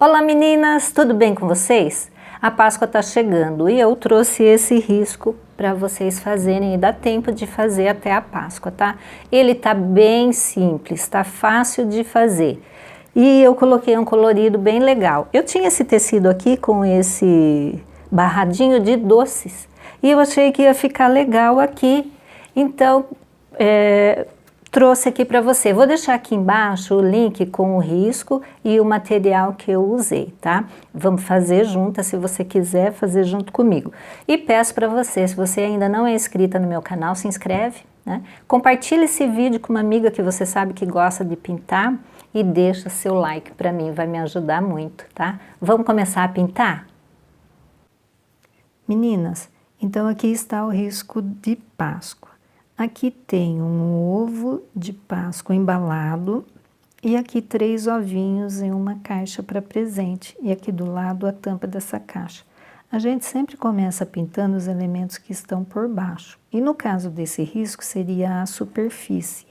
Olá meninas, tudo bem com vocês? A Páscoa está chegando e eu trouxe esse risco para vocês fazerem e dá tempo de fazer até a Páscoa, tá? Ele tá bem simples, tá fácil de fazer. E eu coloquei um colorido bem legal. Eu tinha esse tecido aqui com esse barradinho de doces e eu achei que ia ficar legal aqui. Então, trouxe aqui para você. Vou deixar aqui embaixo o link com o risco e o material que eu usei, tá? Vamos fazer juntas, se você quiser fazer junto comigo. E peço para você, se você ainda não é inscrita no meu canal, se inscreve, né? Compartilhe esse vídeo com uma amiga que você sabe que gosta de pintar e deixa seu like para mim, vai me ajudar muito, tá? Vamos começar a pintar? Meninas, então aqui está o risco de Páscoa. Aqui tem um ovo de Páscoa embalado e aqui 3 ovinhos em uma caixa para presente. E aqui do lado a tampa dessa caixa. A gente sempre começa pintando os elementos que estão por baixo. E no caso desse risco seria a superfície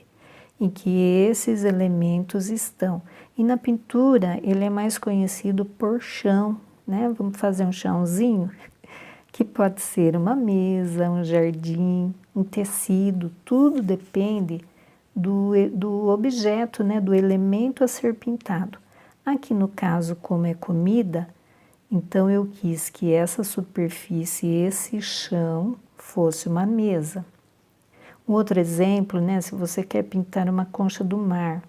em que esses elementos estão. E na pintura ele é mais conhecido por chão, né? Vamos fazer um chãozinho? Que pode ser uma mesa, um jardim, um tecido, tudo depende do objeto, né, do elemento a ser pintado. Aqui no caso, como é comida, então eu quis que essa superfície, esse chão, fosse uma mesa. Um outro exemplo, né, se você quer pintar uma concha do mar,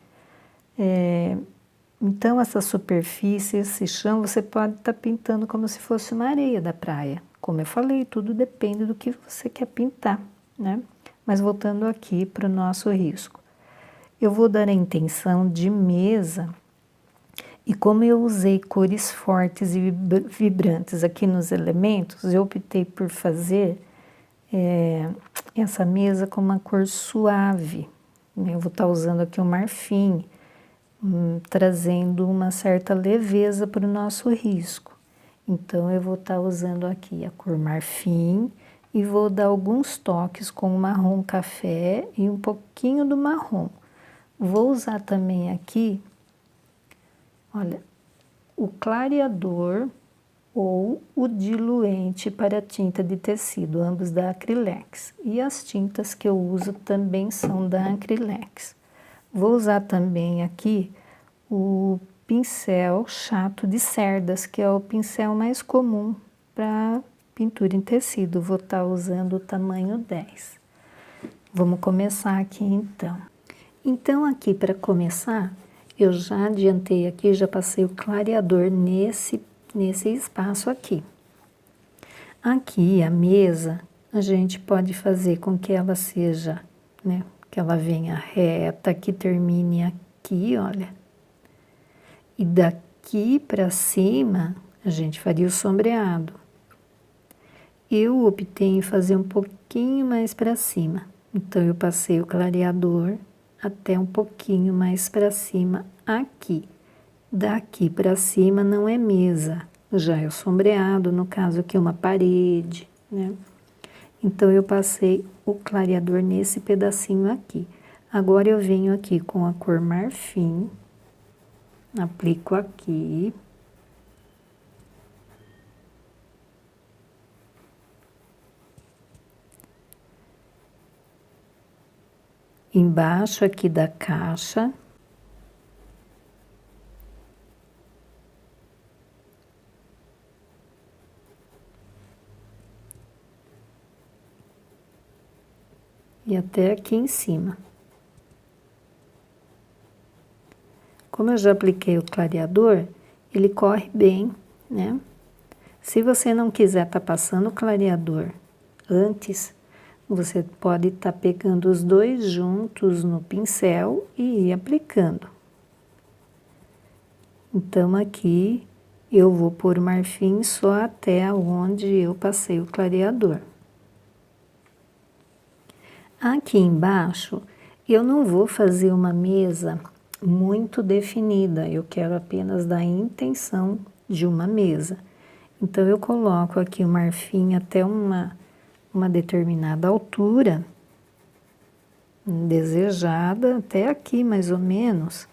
então essa superfície, esse chão, você pode estar pintando como se fosse uma areia da praia. Como eu falei, tudo depende do que você quer pintar, né? Mas voltando aqui para o nosso risco. Eu vou dar a intenção de mesa e como eu usei cores fortes e vibrantes aqui nos elementos, eu optei por fazer essa mesa com uma cor suave. Eu vou estar usando aqui o marfim, trazendo uma certa leveza para o nosso risco. Então, eu vou estar usando aqui a cor marfim e vou dar alguns toques com o marrom café e um pouquinho do marrom. Vou usar também aqui, olha, o clareador ou o diluente para tinta de tecido, ambos da Acrylex. E as tintas que eu uso também são da Acrylex. Vou usar também aqui o pincel chato de cerdas, que é o pincel mais comum para pintura em tecido. Vou estar usando o tamanho 10. Vamos começar aqui então. Então aqui para começar, eu já adiantei aqui, já passei o clareador nesse espaço aqui. Aqui a mesa, a gente pode fazer com que ela seja, né, que ela venha reta, que termine aqui, olha. E daqui para cima, a gente faria o sombreado. Eu optei em fazer um pouquinho mais para cima. Então, eu passei o clareador até um pouquinho mais para cima aqui. Daqui para cima não é mesa, já é o sombreado, no caso aqui uma parede, né? Então, eu passei o clareador nesse pedacinho aqui. Agora, eu venho aqui com a cor marfim. Aplico aqui. Embaixo aqui da caixa. E até aqui em cima. Como eu já apliquei o clareador, ele corre bem, né? Se você não quiser estar passando o clareador antes, você pode estar pegando os dois juntos no pincel e ir aplicando. Então, aqui eu vou pôr o marfim só até onde eu passei o clareador. Aqui embaixo, eu não vou fazer uma mesa muito definida, eu quero apenas dar a intenção de uma mesa. Então, eu coloco aqui o marfim até uma determinada altura, desejada, até aqui mais ou menos.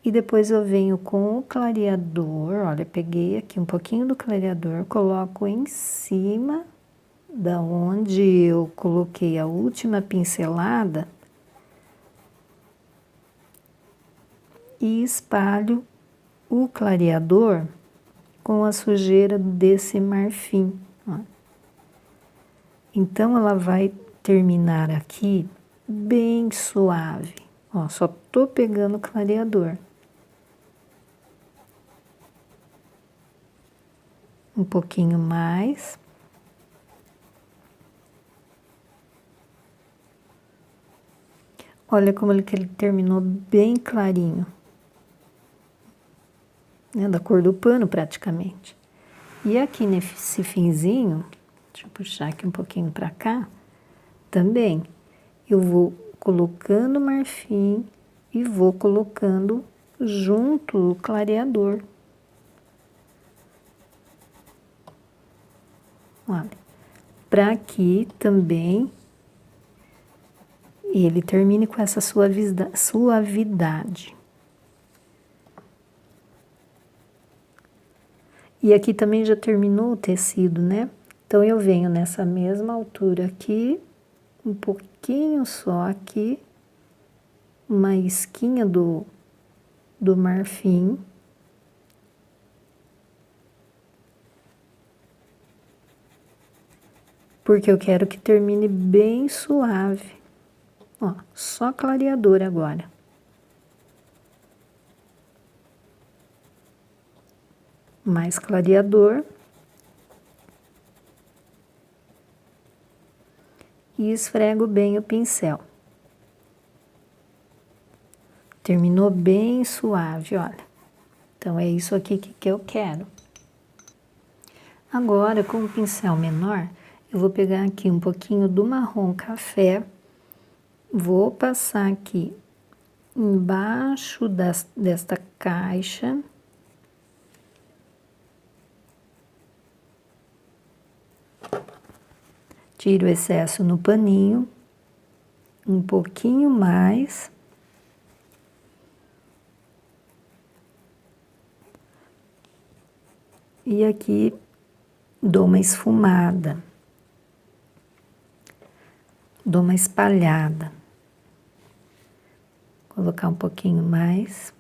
E depois eu venho com o clareador, olha, peguei aqui um pouquinho do clareador, coloco em cima da onde eu coloquei a última pincelada e espalho o clareador com a sujeira desse marfim, ó. Então, ela vai terminar aqui bem suave, ó, só tô pegando o clareador. Um pouquinho mais. Olha como que ele terminou bem clarinho, né, da cor do pano praticamente. E aqui nesse finzinho, deixa eu puxar aqui um pouquinho para cá, também eu vou colocando marfim e vou colocando junto o clareador. Olha, para aqui também ele termine com essa suavidade. E aqui também já terminou o tecido, né? Então, eu venho nessa mesma altura aqui, um pouquinho só aqui, uma esquinha do marfim. Porque eu quero que termine bem suave. Ó, só clareador agora. Mais clareador. E esfrego bem o pincel. Terminou bem suave, olha. Então, é isso aqui que eu quero. Agora, com o pincel menor, eu vou pegar aqui um pouquinho do marrom café, vou passar aqui embaixo desta caixa. Tiro o excesso no paninho, um pouquinho mais. E aqui dou uma esfumada. Dou uma espalhada. Colocar um pouquinho mais.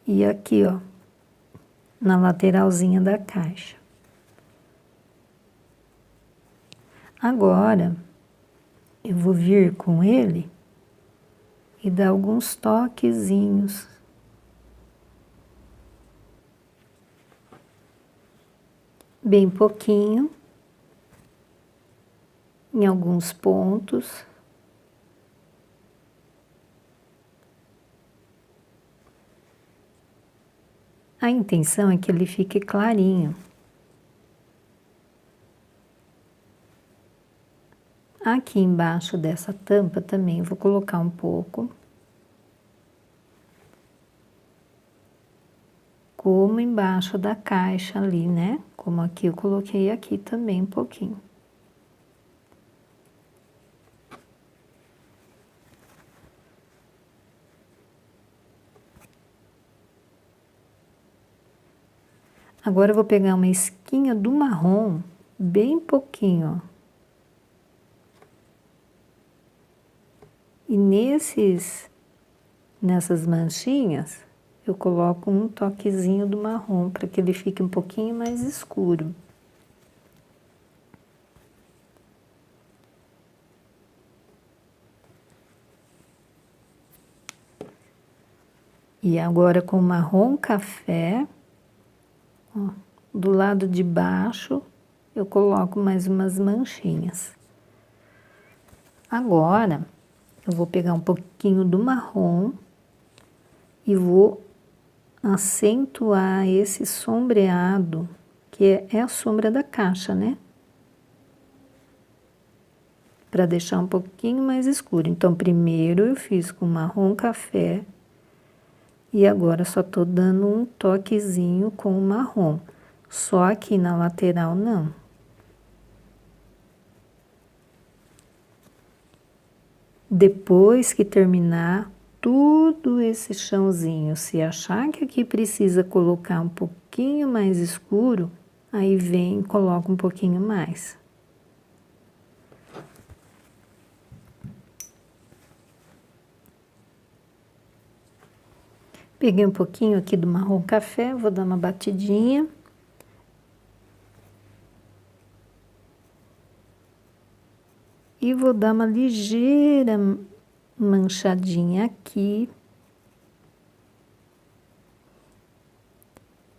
E aqui, ó, na lateralzinha da caixa. Agora, eu vou vir com ele e dar alguns toquezinhos. Bem pouquinho, em alguns pontos. A intenção é que ele fique clarinho. Aqui embaixo dessa tampa também vou colocar um pouco. Como embaixo da caixa ali, né? Como aqui eu coloquei aqui também um pouquinho. Agora eu vou pegar uma esquinha do marrom, bem pouquinho, ó. E nessas manchinhas, eu coloco um toquezinho do marrom, para que ele fique um pouquinho mais escuro. E agora com marrom café, ó, do lado de baixo, eu coloco mais umas manchinhas. Agora, eu vou pegar um pouquinho do marrom e vou acentuar esse sombreado, que é a sombra da caixa, né? Para deixar um pouquinho mais escuro. Então, primeiro eu fiz com marrom café e agora só tô dando um toquezinho com o marrom. Só aqui na lateral, não. Depois que terminar tudo esse chãozinho, se achar que aqui precisa colocar um pouquinho mais escuro, aí vem e coloca um pouquinho mais. Peguei um pouquinho aqui do marrom café, vou dar uma batidinha. E vou dar uma ligeira manchadinha aqui.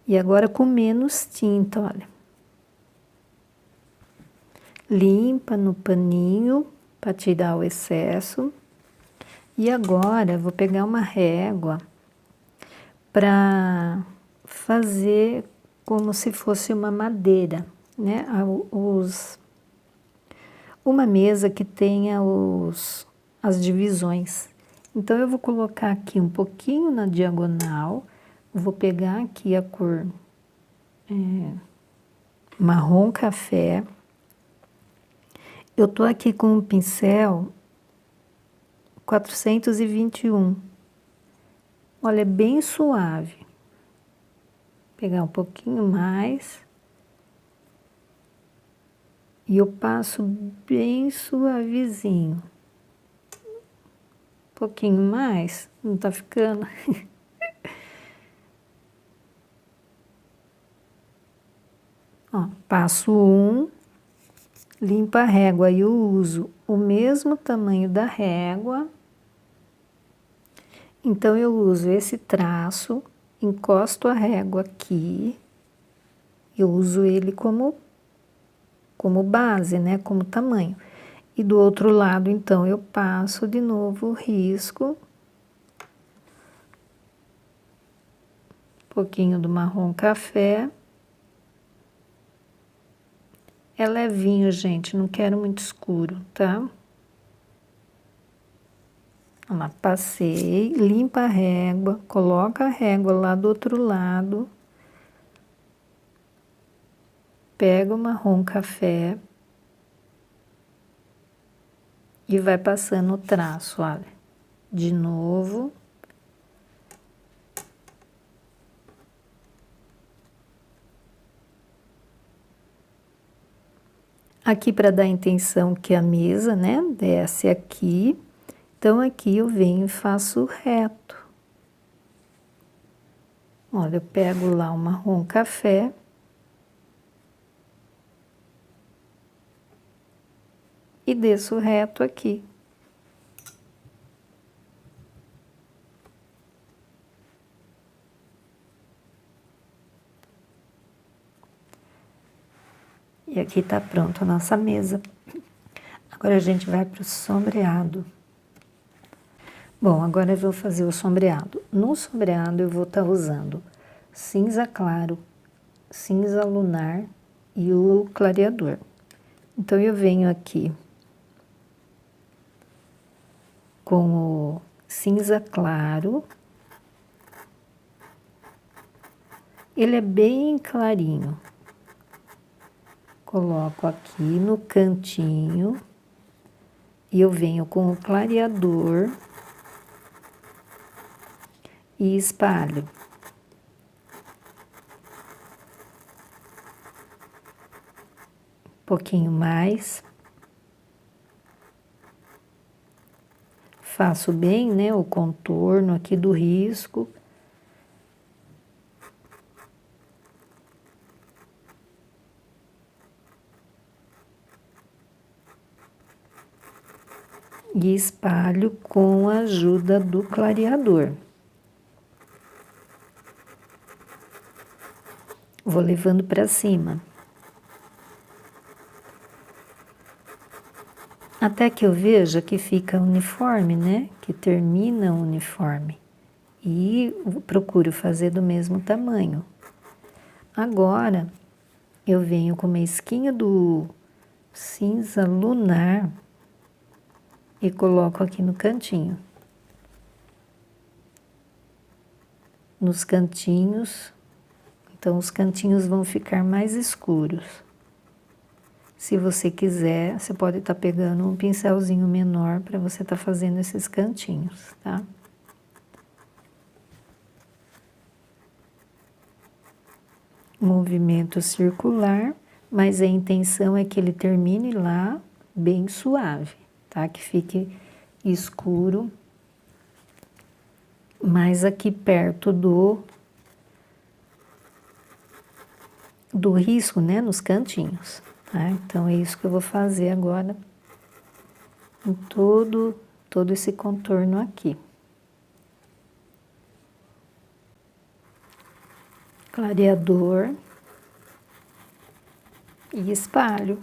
E agora com menos tinta, olha. Limpa no paninho para tirar o excesso. E agora vou pegar uma régua para fazer como se fosse uma madeira, né? Uma mesa que tenha as divisões. Então, eu vou colocar aqui um pouquinho na diagonal, vou pegar aqui a cor marrom café. Eu tô aqui com um pincel 421. Olha, é bem suave. Vou pegar um pouquinho mais. E eu passo bem suavezinho. Um pouquinho mais, não tá ficando? Ó, passo um, limpa a régua e eu uso o mesmo tamanho da régua. Então, eu uso esse traço, encosto a régua aqui, eu uso ele como base, né, como tamanho. E do outro lado, então, eu passo de novo o risco. Um pouquinho do marrom café. É levinho, gente, não quero muito escuro, tá? Olha lá, passei, limpa a régua, coloca a régua lá do outro lado. Pega o marrom café. E vai passando o traço, olha. De novo. Aqui para dar a intenção que a mesa, né, desce aqui. Então, aqui eu venho e faço reto. Olha, eu pego lá o marrom café. E desço reto aqui. E aqui tá pronto a nossa mesa. Agora a gente vai para o sombreado. Bom, agora eu vou fazer o sombreado. No sombreado eu vou estar usando cinza claro, cinza lunar e o clareador. Então eu venho aqui com o cinza claro. Ele é bem clarinho. Coloco aqui no cantinho e eu venho com o clareador e espalho. Um pouquinho mais. Faço bem, né, o contorno aqui do risco. E espalho com a ajuda do clareador. Vou levando para cima. Até que eu veja que fica uniforme, né? Que termina uniforme. E procuro fazer do mesmo tamanho. Agora, eu venho com uma esquinha do cinza lunar e coloco aqui no cantinho. Nos cantinhos, então os cantinhos vão ficar mais escuros. Se você quiser, você pode estar pegando um pincelzinho menor para você estar fazendo esses cantinhos, tá? Movimento circular, mas a intenção é que ele termine lá bem suave, tá? Que fique escuro, mais aqui perto do risco, né? Nos cantinhos, tá? Então é isso que eu vou fazer agora em todo esse contorno aqui. Clareador e espalho.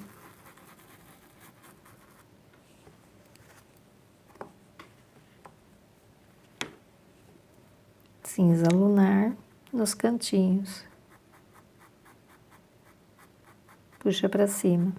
Cinza lunar nos cantinhos. Puxa para cima.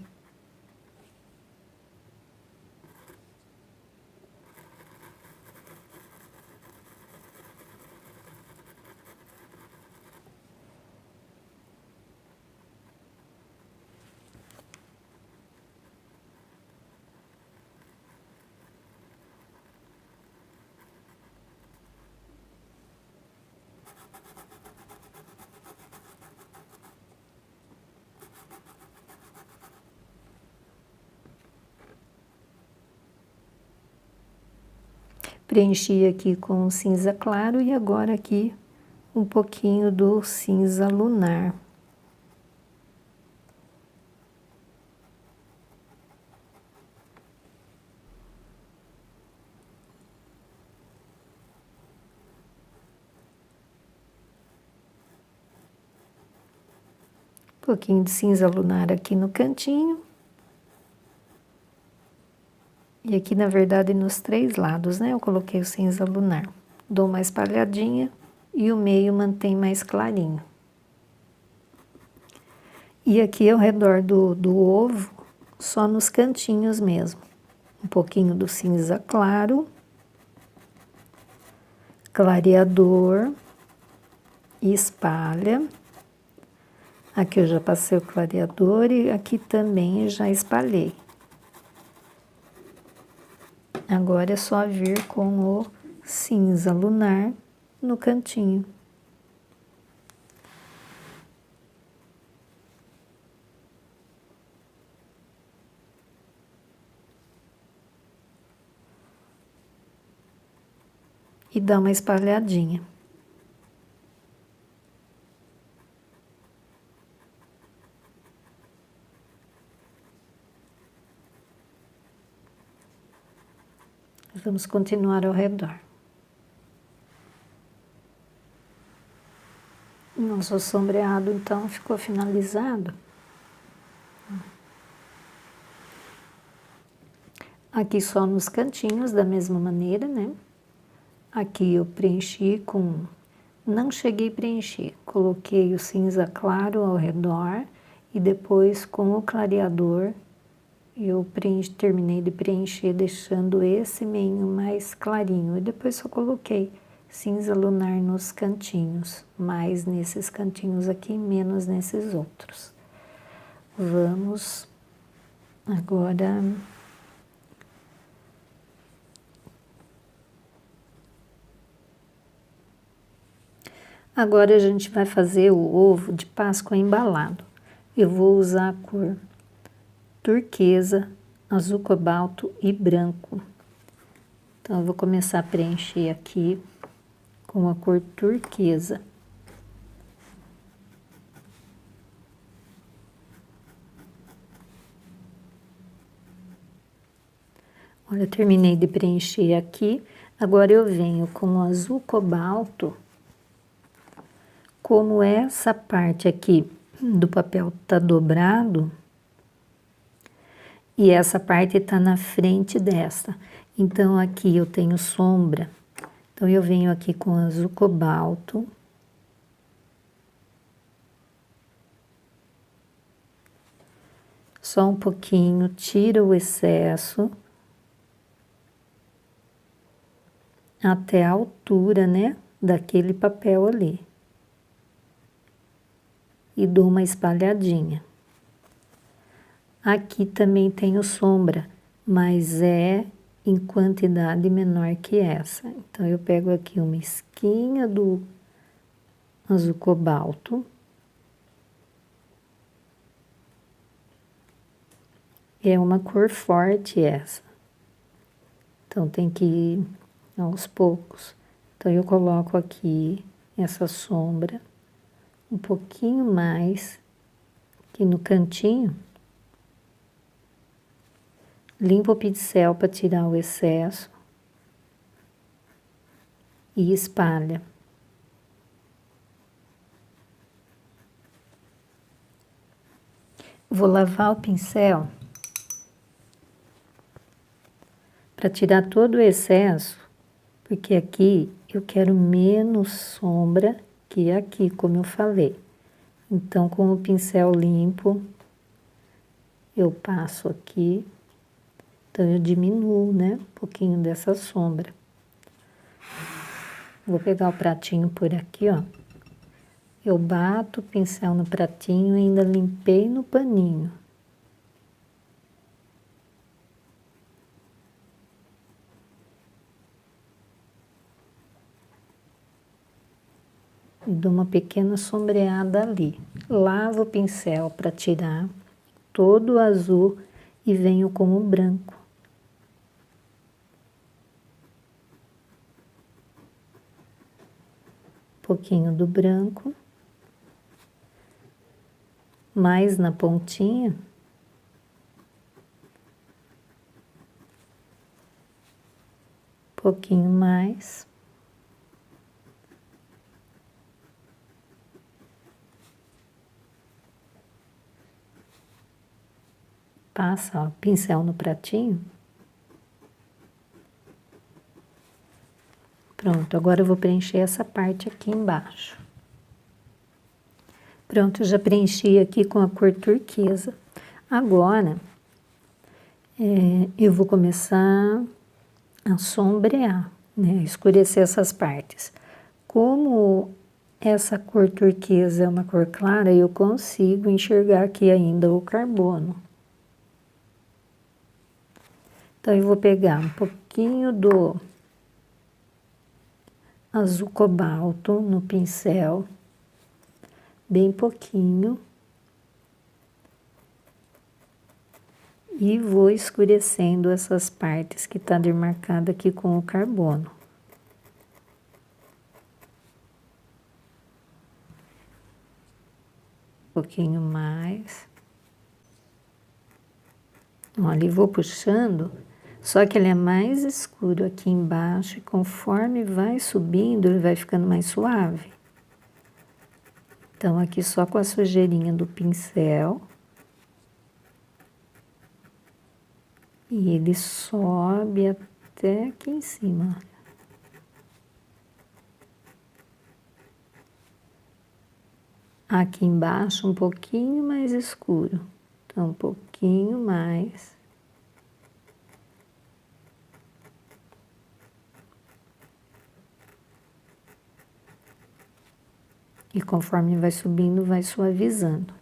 Preenchi aqui com cinza claro e agora aqui um pouquinho do cinza lunar. Um pouquinho de cinza lunar aqui no cantinho. E aqui, na verdade, nos 3 lados, né? Eu coloquei o cinza lunar. Dou uma espalhadinha e o meio mantém mais clarinho. E aqui ao redor do ovo, só nos cantinhos mesmo. Um pouquinho do cinza claro, clareador, e espalha. Aqui eu já passei o clareador e aqui também eu já espalhei. Agora é só vir com o cinza lunar no cantinho. E dá uma espalhadinha. Vamos continuar ao redor. Nosso sombreado, então, ficou finalizado. Aqui só nos cantinhos, da mesma maneira, né? Aqui eu preenchi com... Não cheguei a preencher. Coloquei o cinza claro ao redor e depois com o clareador eu terminei de preencher deixando esse meio mais clarinho. E depois só coloquei cinza lunar nos cantinhos. Mais nesses cantinhos aqui, menos nesses outros. Vamos agora... Agora a gente vai fazer o ovo de Páscoa embalado. Eu vou usar a cor turquesa, azul cobalto e branco. Então, eu vou começar a preencher aqui com a cor turquesa. Olha, eu terminei de preencher aqui. Agora eu venho com o azul cobalto. Como essa parte aqui do papel tá dobrado, e essa parte tá na frente dessa. Então, aqui eu tenho sombra. Então, eu venho aqui com azul cobalto. Só um pouquinho, tira o excesso. Até a altura, né, daquele papel ali. E dou uma espalhadinha. Aqui também tenho sombra, mas é em quantidade menor que essa. Então, eu pego aqui uma esquinha do azul cobalto. É uma cor forte essa. Então, tem que ir aos poucos. Então, eu coloco aqui essa sombra um pouquinho mais aqui no cantinho. Limpo o pincel para tirar o excesso. E espalha. Vou lavar o pincel para tirar todo o excesso, porque aqui eu quero menos sombra que aqui, como eu falei. Então, com o pincel limpo, eu passo aqui, então eu diminuo, né, um pouquinho dessa sombra. Vou pegar o pratinho por aqui, ó. Eu bato o pincel no pratinho e ainda limpei no paninho. E dou uma pequena sombreada ali. Lavo o pincel para tirar todo o azul e venho com o branco. Um pouquinho do branco. Mais na pontinha. Um pouquinho mais. Passa, ó, pincel no pratinho. Pronto, agora eu vou preencher essa parte aqui embaixo. Pronto, eu já preenchi aqui com a cor turquesa. Agora, eu vou começar a sombrear, né? Escurecer essas partes. Como essa cor turquesa é uma cor clara, eu consigo enxergar aqui ainda o carbono. Então, eu vou pegar um pouquinho do azul cobalto no pincel, bem pouquinho, e vou escurecendo essas partes que tá demarcada aqui com o carbono. Um pouquinho mais. Olha, e vou puxando, só que ele é mais escuro aqui embaixo, e conforme vai subindo, ele vai ficando mais suave. Então, aqui só com a sujeirinha do pincel. E ele sobe até aqui em cima. Aqui embaixo um pouquinho mais escuro. Então, um pouquinho mais. E conforme vai subindo, vai suavizando.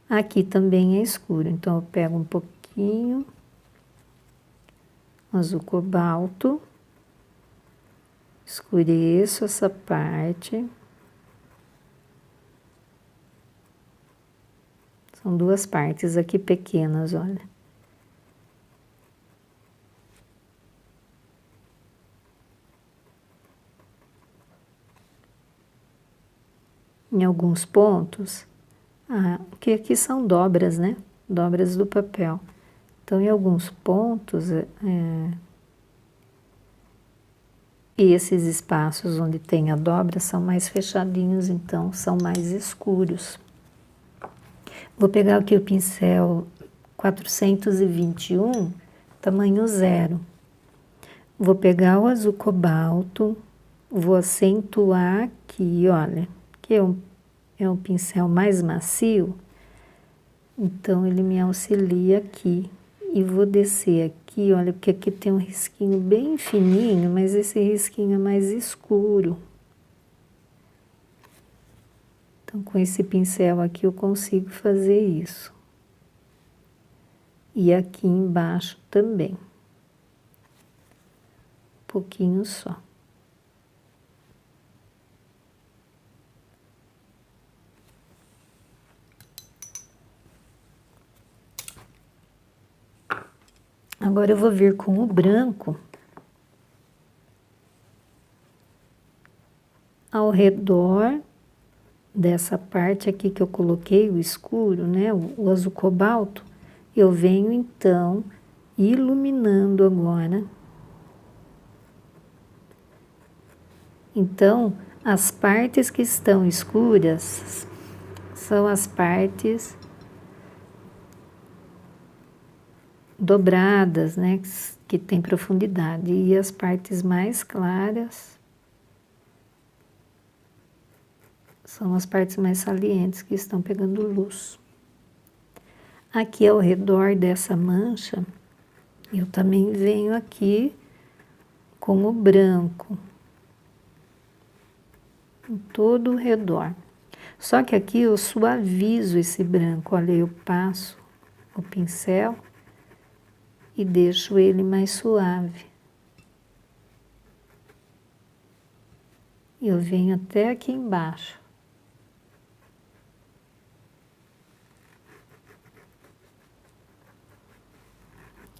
Aqui também é escuro, então eu pego um pouquinho azul cobalto, escureço essa parte. São duas partes aqui pequenas, olha. Em alguns pontos, que aqui são dobras, né? Dobras do papel. Então, em alguns pontos, esses espaços onde tem a dobra são mais fechadinhos, então são mais escuros. Vou pegar aqui o pincel 421, tamanho 0. Vou pegar o azul cobalto, vou acentuar aqui, olha, que é um pincel mais macio, então ele me auxilia aqui. E vou descer aqui, olha, porque aqui tem um risquinho bem fininho, mas esse risquinho é mais escuro. Então, com esse pincel aqui eu consigo fazer isso. E aqui embaixo também. Um pouquinho só. Agora eu vou vir com o branco ao redor dessa parte aqui que eu coloquei, o escuro, né, o azul cobalto, eu venho então iluminando agora. Então, as partes que estão escuras são as partes dobradas, né, que tem profundidade, e as partes mais claras são as partes mais salientes que estão pegando luz. Aqui ao redor dessa mancha, eu também venho aqui com o branco, em todo o redor. Só que aqui eu suavizo esse branco, olha, eu passo o pincel e deixo ele mais suave. Eu venho até aqui embaixo.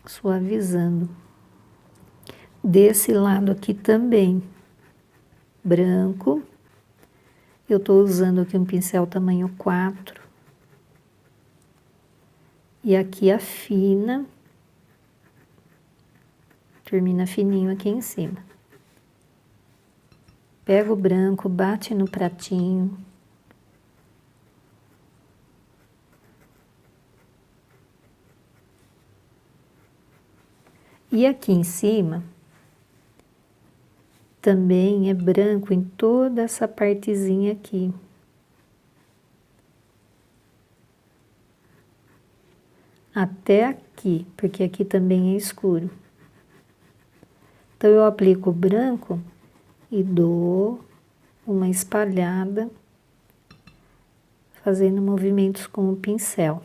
Suavizando. Desse lado aqui também, branco. Eu estou usando aqui um pincel tamanho 4. E aqui afina. Termina fininho aqui em cima. Pega o branco, bate no pratinho. E aqui em cima, também é branco em toda essa partezinha aqui. Até aqui, porque aqui também é escuro. Então, eu aplico o branco e dou uma espalhada, fazendo movimentos com o pincel.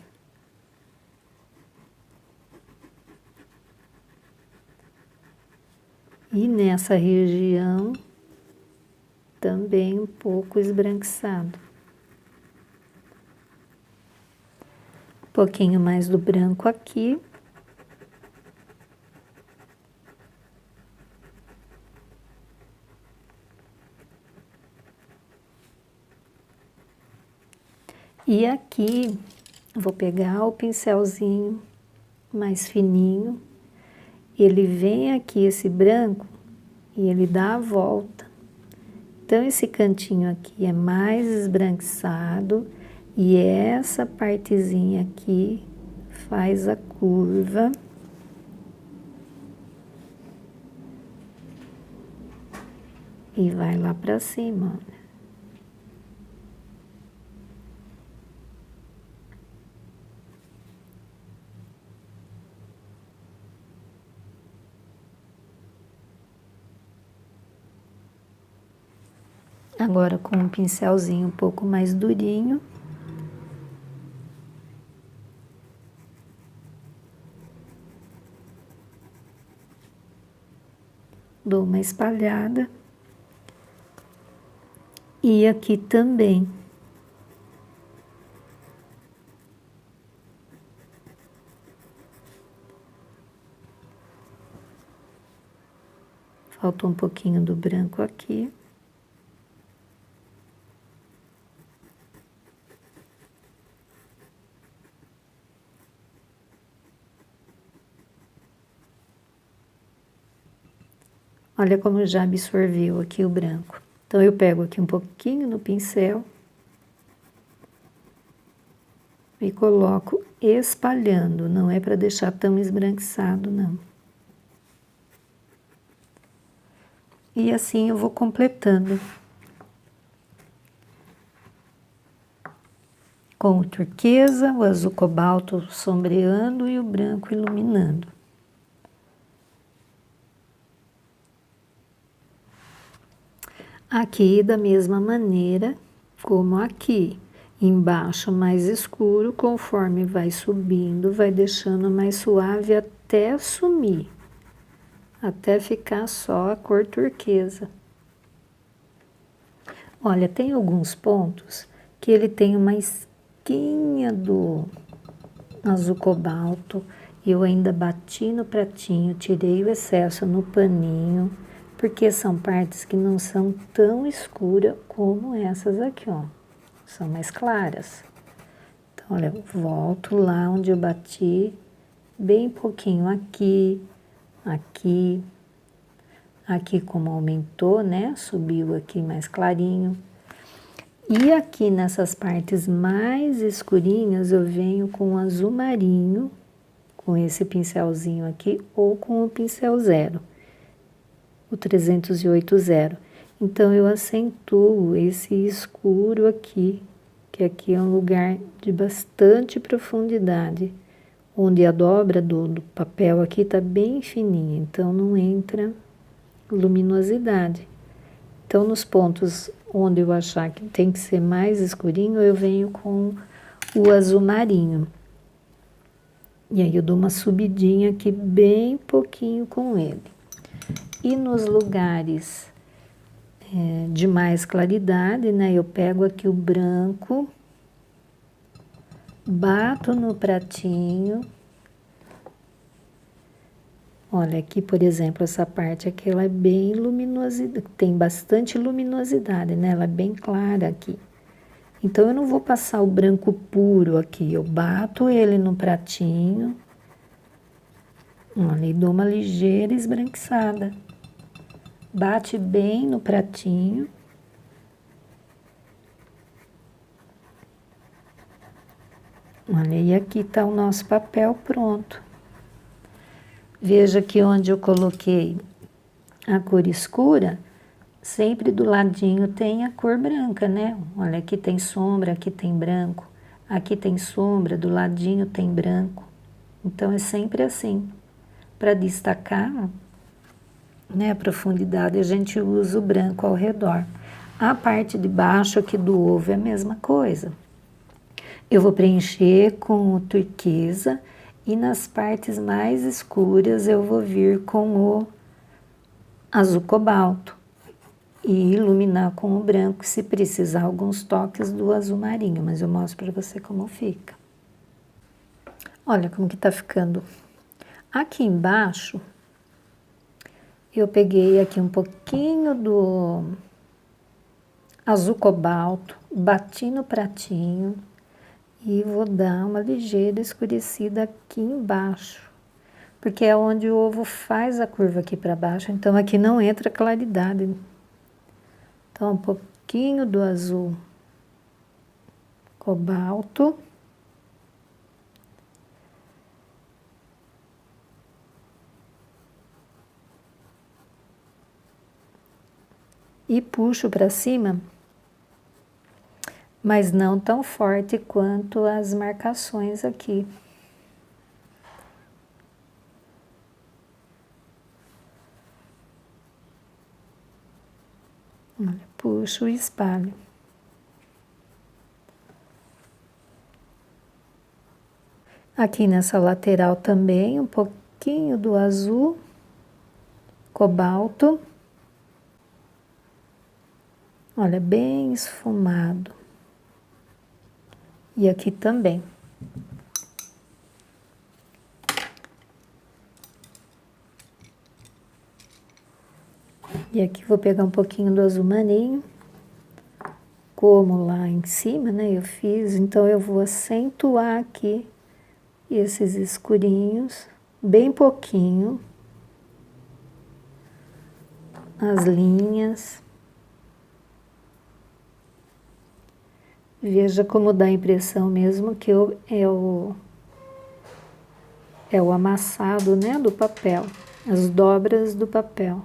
E nessa região, também um pouco esbranquiçado. Um pouquinho mais do branco aqui. E aqui, vou pegar o pincelzinho mais fininho, ele vem aqui, esse branco, e ele dá a volta. Então, esse cantinho aqui é mais esbranquiçado, e essa partezinha aqui faz a curva. E vai lá pra cima, olha. Agora com um pincelzinho um pouco mais durinho. Dou uma espalhada. E aqui também. Faltou um pouquinho do branco aqui. Olha como já absorveu aqui o branco. Então, eu pego aqui um pouquinho no pincel e coloco espalhando. Não é para deixar tão esbranquiçado, não. E assim eu vou completando. Com o turquesa, o azul cobalto sombreando e o branco iluminando. Aqui, da mesma maneira, como aqui. Embaixo mais escuro, conforme vai subindo, vai deixando mais suave até sumir. Até ficar só a cor turquesa. Olha, tem alguns pontos que ele tem uma esquinha do azul cobalto. Eu ainda bati no pratinho, tirei o excesso no paninho, porque são partes que não são tão escuras como essas aqui, ó. São mais claras. Então, olha, eu volto lá onde eu bati, bem pouquinho aqui, aqui, aqui como aumentou, né? Subiu aqui mais clarinho. E aqui nessas partes mais escurinhas, eu venho com azul marinho, com esse pincelzinho aqui, ou com o pincel zero, o 308 Então, eu acentuo esse escuro aqui, que aqui é um lugar de bastante profundidade, onde a dobra do papel aqui tá bem fininha, então não entra luminosidade. Então, nos pontos onde eu achar que tem que ser mais escurinho, eu venho com o azul marinho. E aí eu dou uma subidinha aqui bem pouquinho com ele. E nos lugares de mais claridade, né, eu pego aqui o branco, bato no pratinho. Olha, aqui, por exemplo, essa parte aqui, ela é bem luminosa, tem bastante luminosidade, né? Ela é bem clara aqui. Então, eu não vou passar o branco puro aqui, eu bato ele no pratinho, olha, e dou uma ligeira esbranquiçada. Bate bem no pratinho. Olha, e aqui tá o nosso papel pronto. Veja que onde eu coloquei a cor escura, sempre do ladinho tem a cor branca, né? Olha, aqui tem sombra, aqui tem branco. Aqui tem sombra, do ladinho tem branco. Então, é sempre assim. Para destacar, né, a profundidade, a gente usa o branco ao redor. A parte de baixo aqui do ovo é a mesma coisa. Eu vou preencher com o turquesa e nas partes mais escuras eu vou vir com o azul cobalto e iluminar com o branco, se precisar alguns toques do azul marinho, mas eu mostro para você como fica. Olha como que tá ficando. Aqui embaixo, eu peguei aqui um pouquinho do azul cobalto, bati no pratinho e vou dar uma ligeira escurecida aqui embaixo, porque é onde o ovo faz a curva aqui para baixo, então aqui não entra claridade. Então, um pouquinho do azul cobalto. E puxo para cima, mas não tão forte quanto as marcações aqui. Olha, puxo e espalho. Aqui nessa lateral também, um pouquinho do azul cobalto. Olha, bem esfumado. E aqui também. E aqui vou pegar um pouquinho do azul marinho. Como lá em cima, né, eu fiz, então eu vou acentuar aqui esses escurinhos, bem pouquinho. As linhas. Veja como dá a impressão mesmo que é o amassado, né, do papel, as dobras do papel.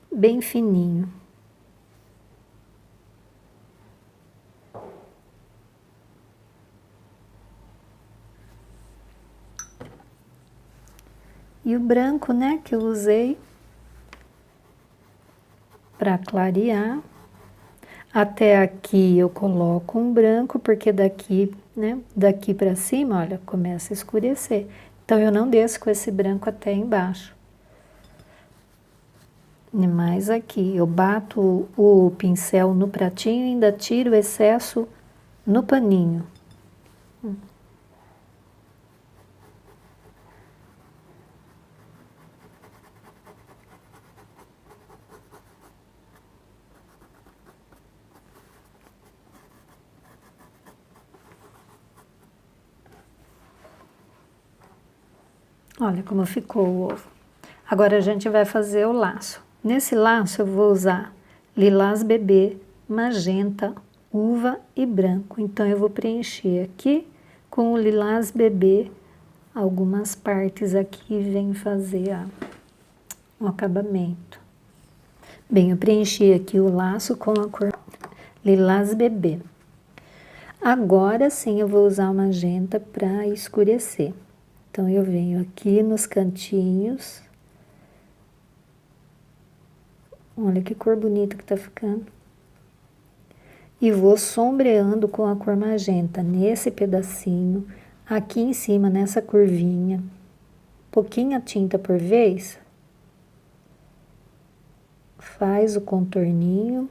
Bem fininho. E o branco, né, que eu usei para clarear. Até aqui eu coloco um branco, porque daqui, né, daqui para cima, olha, começa a escurecer. Então, eu não desço com esse branco até embaixo. E mais aqui, eu bato o pincel no pratinho e ainda tiro o excesso no paninho. Olha como ficou o ovo. Agora a gente vai fazer o laço. Nesse laço eu vou usar lilás bebê, magenta, uva e branco. Então eu vou preencher aqui com o lilás bebê. Algumas partes aqui vem fazer o acabamento. Bem, eu preenchi aqui o laço com a cor lilás bebê. Agora sim eu vou usar o magenta para escurecer. Então, eu venho aqui nos cantinhos. Olha que cor bonita que tá ficando. E vou sombreando com a cor magenta nesse pedacinho, aqui em cima, nessa curvinha. Pouquinha tinta por vez. Faz o contorninho.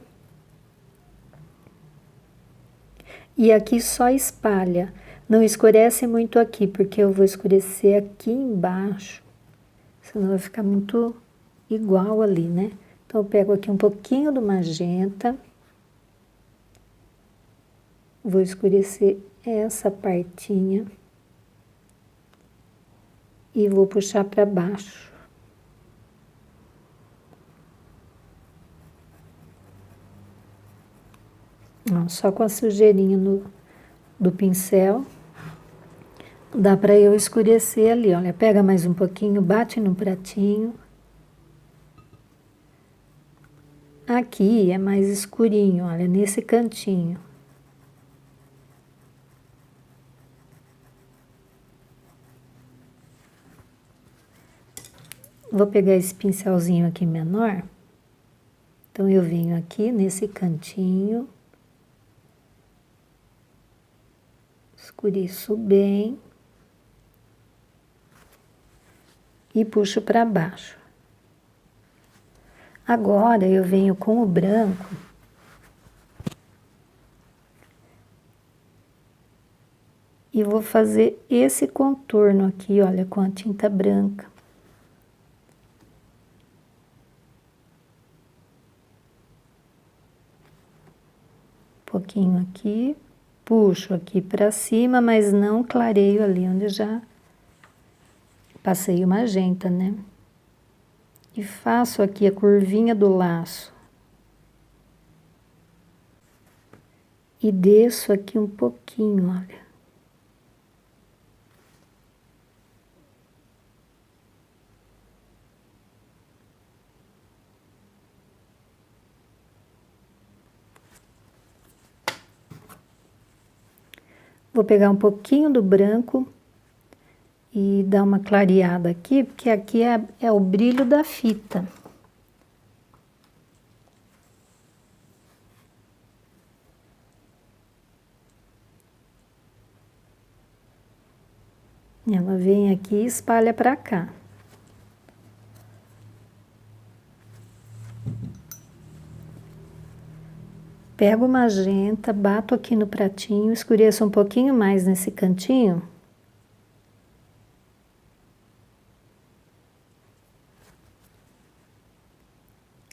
E aqui só espalha. Não escurece muito aqui, porque eu vou escurecer aqui embaixo. Senão vai ficar muito igual ali, né? Então, eu pego aqui um pouquinho do magenta. Vou escurecer essa partinha. E vou puxar para baixo. Ó, só com a sujeirinha do pincel. Dá para eu escurecer ali, olha. Pega mais um pouquinho, bate no pratinho. Aqui é mais escurinho, olha, nesse cantinho. Vou pegar esse pincelzinho aqui menor. Então, eu venho aqui nesse cantinho. Escureço bem. E puxo para baixo. Agora, eu venho com o branco. E vou fazer esse contorno aqui, olha, com a tinta branca. Um pouquinho aqui. Puxo aqui para cima, mas não clareio ali onde já passei o magenta, né? E faço aqui a curvinha do laço. E desço aqui um pouquinho, olha. Vou pegar um pouquinho do branco e dar uma clareada aqui, porque aqui é o brilho da fita. Ela vem aqui e espalha para cá. Pego o magenta, bato aqui no pratinho, escureço um pouquinho mais nesse cantinho.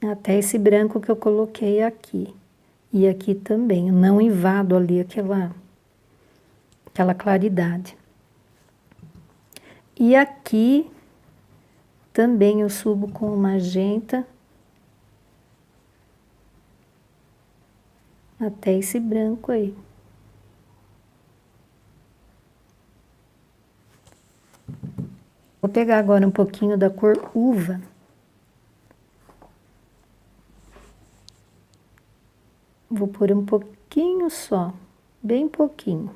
Até esse branco que eu coloquei aqui. E aqui também, eu não invado ali aquela claridade. E aqui também eu subo com o magenta até esse branco aí. Vou pegar agora um pouquinho da cor uva. Vou pôr um pouquinho só, bem pouquinho.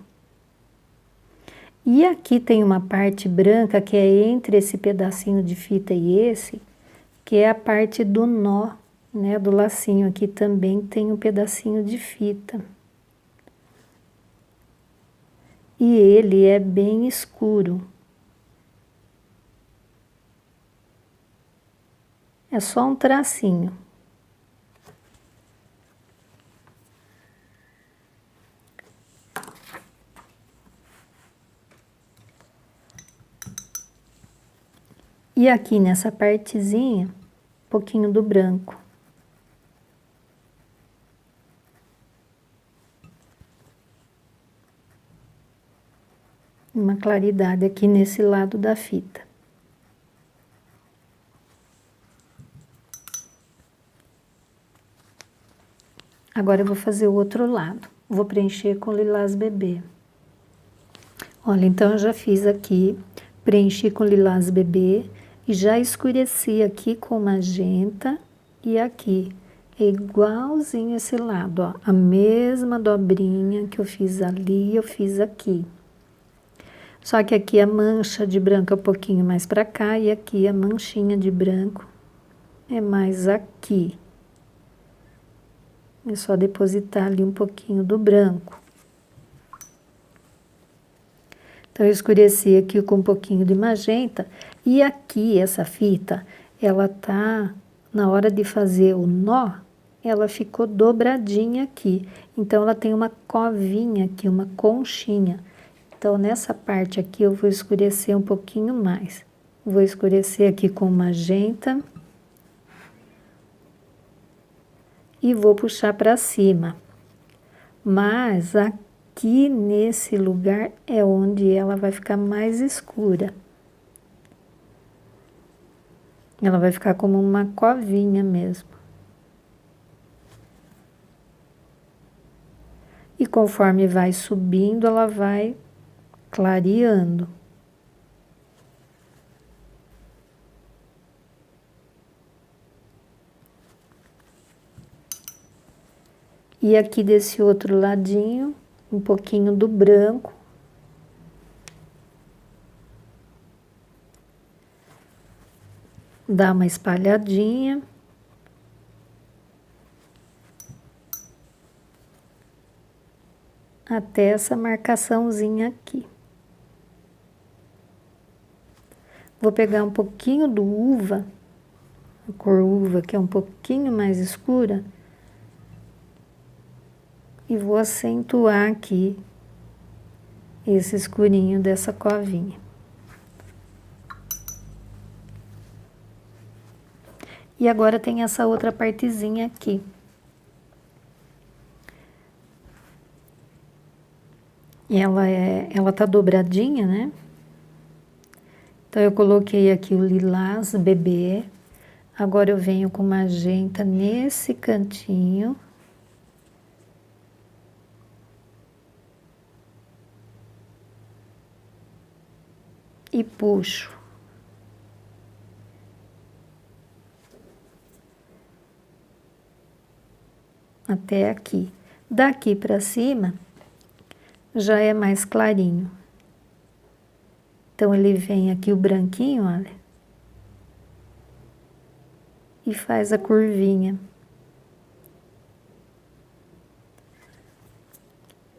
E aqui tem uma parte branca que é entre esse pedacinho de fita e esse, que é a parte do nó, né, do lacinho. Aqui também tem um pedacinho de fita. E ele é bem escuro. É só um tracinho. E aqui nessa partezinha, um pouquinho do branco. Uma claridade aqui nesse lado da fita. Agora eu vou fazer o outro lado. Vou preencher com lilás bebê. Olha, então eu já fiz aqui, preenchi com lilás bebê e já escureci aqui com magenta e aqui. É igualzinho esse lado, ó. A mesma dobrinha que eu fiz ali, eu fiz aqui. Só que aqui a mancha de branco é um pouquinho mais pra cá e aqui a manchinha de branco é mais aqui. É só depositar ali um pouquinho do branco. Então, eu escureci aqui com um pouquinho de magenta. E aqui, essa fita, ela tá, na hora de fazer o nó, ela ficou dobradinha aqui. Então, ela tem uma covinha aqui, uma conchinha. Então, nessa parte aqui, eu vou escurecer um pouquinho mais. Vou escurecer aqui com magenta. E vou puxar para cima. Mas aqui nesse lugar é onde ela vai ficar mais escura. Ela vai ficar como uma covinha mesmo. E conforme vai subindo, ela vai clareando. E aqui desse outro ladinho, um pouquinho do branco. Dá uma espalhadinha. Até essa marcaçãozinha aqui. Vou pegar um pouquinho do uva, a cor uva, que é um pouquinho mais escura. E vou acentuar aqui esse escurinho dessa covinha. E agora tem essa outra partezinha aqui. E ela tá dobradinha, né? Então, eu coloquei aqui o lilás bebê. Agora eu venho com magenta nesse cantinho. E puxo. Até aqui. Daqui para cima, já é mais clarinho. Então, ele vem aqui o branquinho, olha. E faz a curvinha.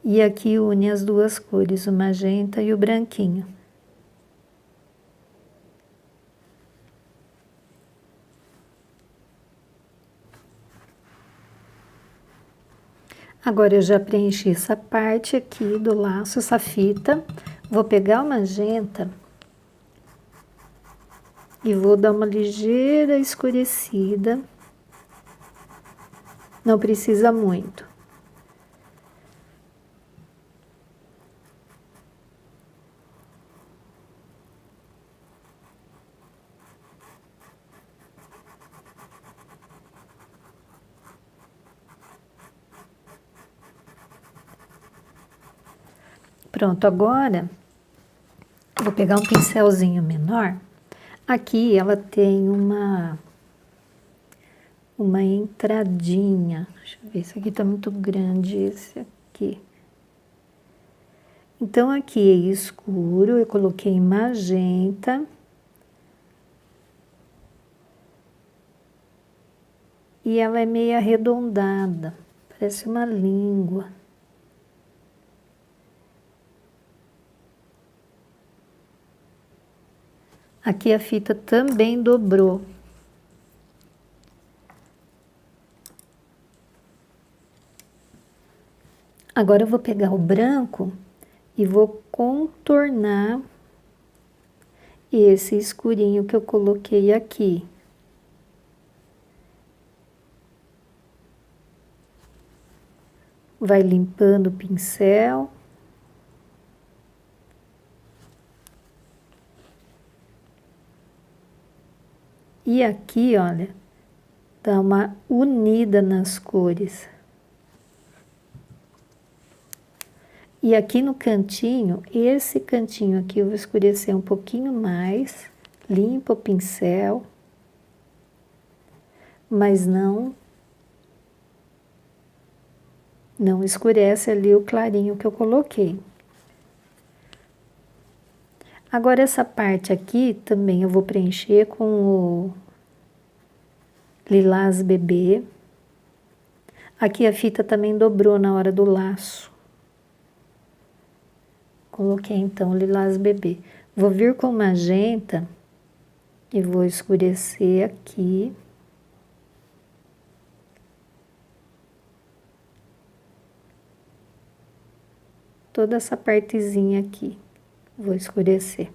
E aqui une as duas cores, o magenta e o branquinho. Agora eu já preenchi essa parte aqui do laço, essa fita. Vou pegar o magenta e vou dar uma ligeira escurecida. Não precisa muito. Pronto, agora vou pegar um pincelzinho menor. Aqui ela tem uma entradinha. Deixa eu ver, esse aqui tá muito grande, esse aqui. Então, aqui é escuro, eu coloquei magenta. E ela é meio arredondada, parece uma língua. Aqui a fita também dobrou. Agora eu vou pegar o branco e vou contornar esse escurinho que eu coloquei aqui. Vai limpando o pincel. E aqui, olha, dá uma unida nas cores. E aqui no cantinho, esse cantinho aqui eu vou escurecer um pouquinho mais, limpa o pincel, mas não escurece ali o clarinho que eu coloquei. Agora essa parte aqui também eu vou preencher com o Lilás Bebê. Aqui a fita também dobrou na hora do laço. Coloquei então o Lilás Bebê. Vou vir com magenta e vou escurecer aqui. Toda essa partezinha aqui, vou escurecer.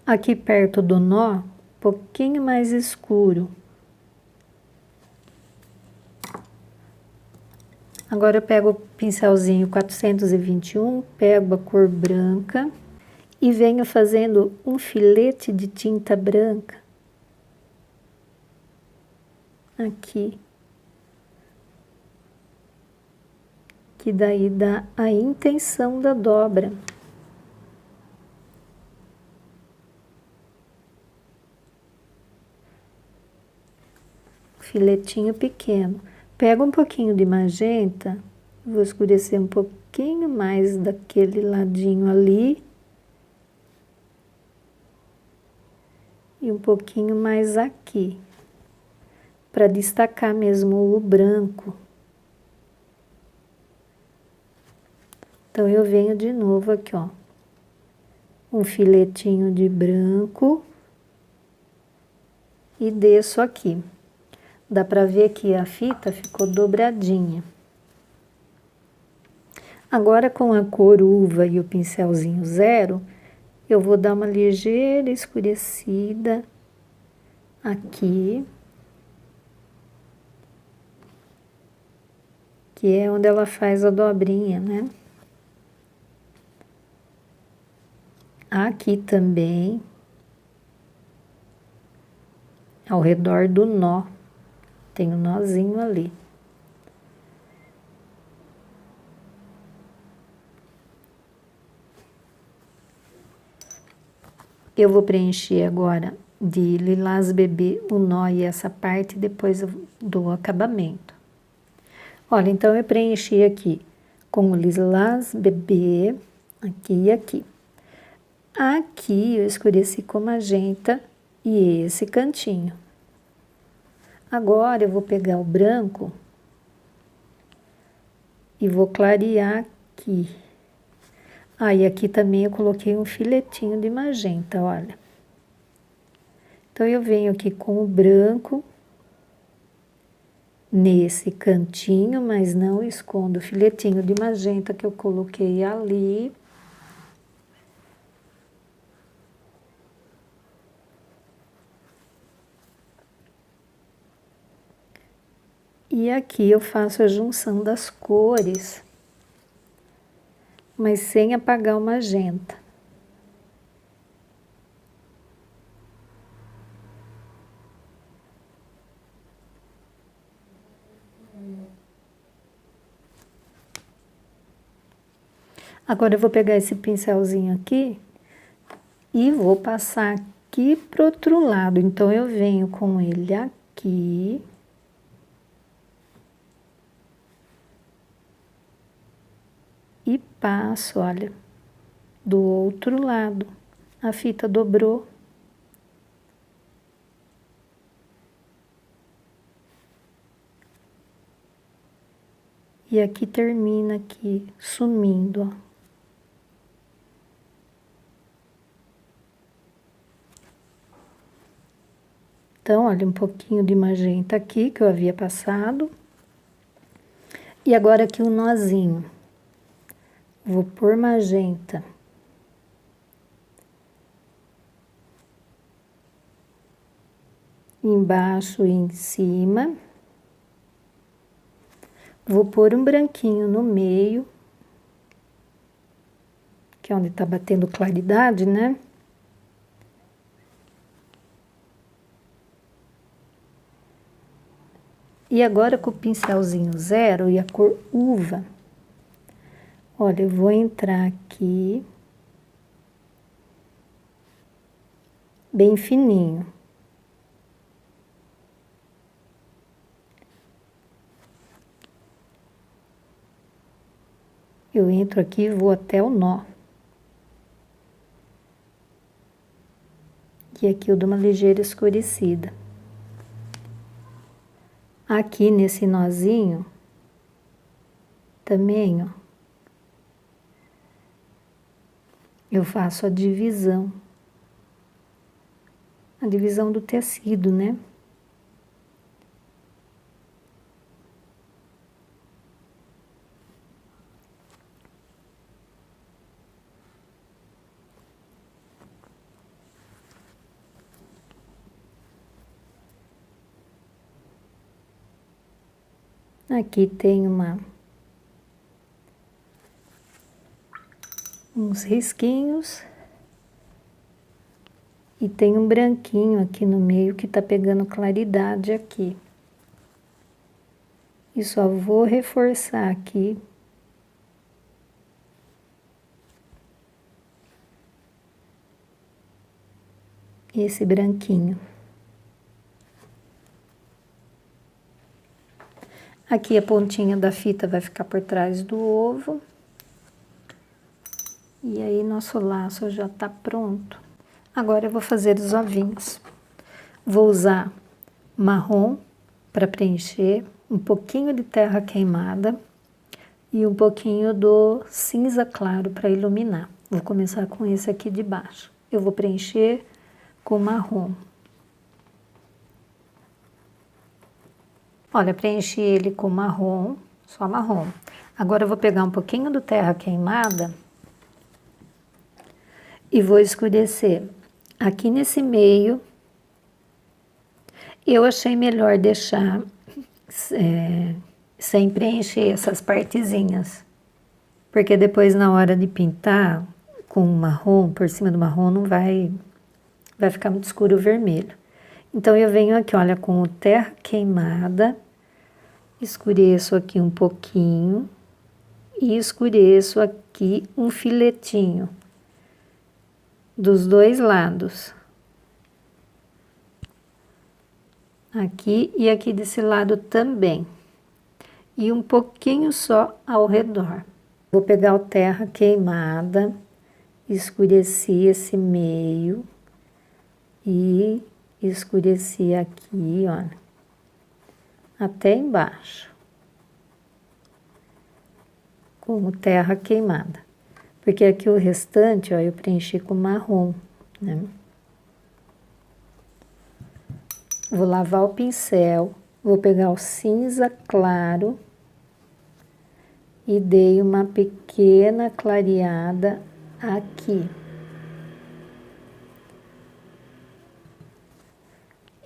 Aqui perto do nó, um pouquinho mais escuro. Agora eu pego o pincelzinho 421, pego a cor branca e venho fazendo um filete de tinta branca aqui. Que daí dá a intenção da dobra. Filetinho pequeno. Pego um pouquinho de magenta, vou escurecer um pouquinho mais daquele ladinho ali. E um pouquinho mais aqui, para destacar mesmo o branco. Então, eu venho de novo aqui, ó, um filetinho de branco e desço aqui. Dá pra ver que a fita ficou dobradinha. Agora, com a cor uva e o pincelzinho 0, eu vou dar uma ligeira escurecida aqui. Que é onde ela faz a dobrinha, né? Aqui também, ao redor do nó, tem um nozinho ali. Eu vou preencher agora de Lilás Bebê o nó e essa parte, depois eu dou o acabamento. Olha, então eu preenchi aqui com o Lilás Bebê, aqui e aqui. Aqui eu escureci com magenta e esse cantinho. Agora eu vou pegar o branco e vou clarear aqui. Ah, e aqui também eu coloquei um filetinho de magenta, olha. Então eu venho aqui com o branco nesse cantinho, mas não escondo o filetinho de magenta que eu coloquei ali. E aqui eu faço a junção das cores, mas sem apagar o magenta. Agora eu vou pegar esse pincelzinho aqui e vou passar aqui pro outro lado. Então eu venho com ele aqui. e passo, olha, do outro lado. A fita dobrou. E aqui termina aqui, sumindo, ó. Então, olha, um pouquinho de magenta aqui, que eu havia passado. E agora aqui um nozinho. Vou pôr magenta. Embaixo e em cima. Vou pôr um branquinho no meio, que é onde tá batendo claridade, né? E agora com o pincelzinho zero e a cor uva, olha, eu vou entrar aqui bem fininho. Eu entro aqui e vou até o nó. E aqui eu dou uma ligeira escurecida. Aqui nesse nozinho, também, ó, eu faço a divisão do tecido, né? Aqui tem uns risquinhos. E tem um branquinho aqui no meio que tá pegando claridade aqui. E só vou reforçar aqui. Esse branquinho. Aqui a pontinha da fita vai ficar por trás do ovo. E aí nosso laço já tá pronto. Agora eu vou fazer os ovinhos. Vou usar marrom para preencher, um pouquinho de terra queimada e um pouquinho do cinza claro para iluminar. Vou começar com esse aqui de baixo. Eu vou preencher com marrom. Olha, preenchi ele com marrom, só marrom. Agora eu vou pegar um pouquinho do terra queimada e vou escurecer aqui nesse meio. Eu achei melhor deixar sem preencher essas partezinhas, porque depois na hora de pintar com marrom, por cima do marrom, não vai ficar muito escuro o vermelho. Então eu venho aqui, olha, com o terra queimada, escureço aqui um pouquinho e escureço aqui um filetinho dos dois lados. Aqui e aqui desse lado também. E um pouquinho só ao redor. Vou pegar o terra queimada, escureci esse meio e escureci aqui, olha, até embaixo. Com o terra queimada. Porque aqui o restante, ó, eu preenchi com marrom, né? Vou lavar o pincel, vou pegar o cinza claro e dei uma pequena clareada aqui.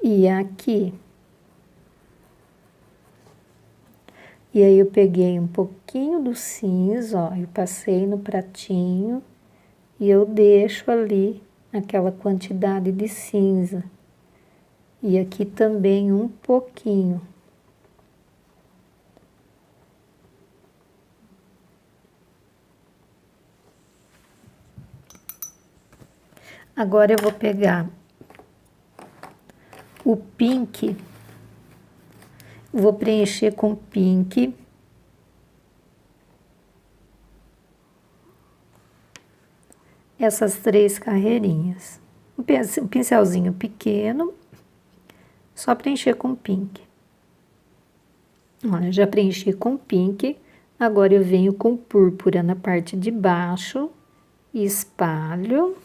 E aqui. E aí eu peguei um pouquinho do cinza, ó, eu passei no pratinho e eu deixo ali aquela quantidade de cinza. E aqui também um pouquinho. Agora eu vou pegar o pink, vou preencher com pink. essas 3 carreirinhas. Um pincelzinho pequeno, só preencher com pink. Olha, já preenchi com pink, agora eu venho com púrpura na parte de baixo, espalho,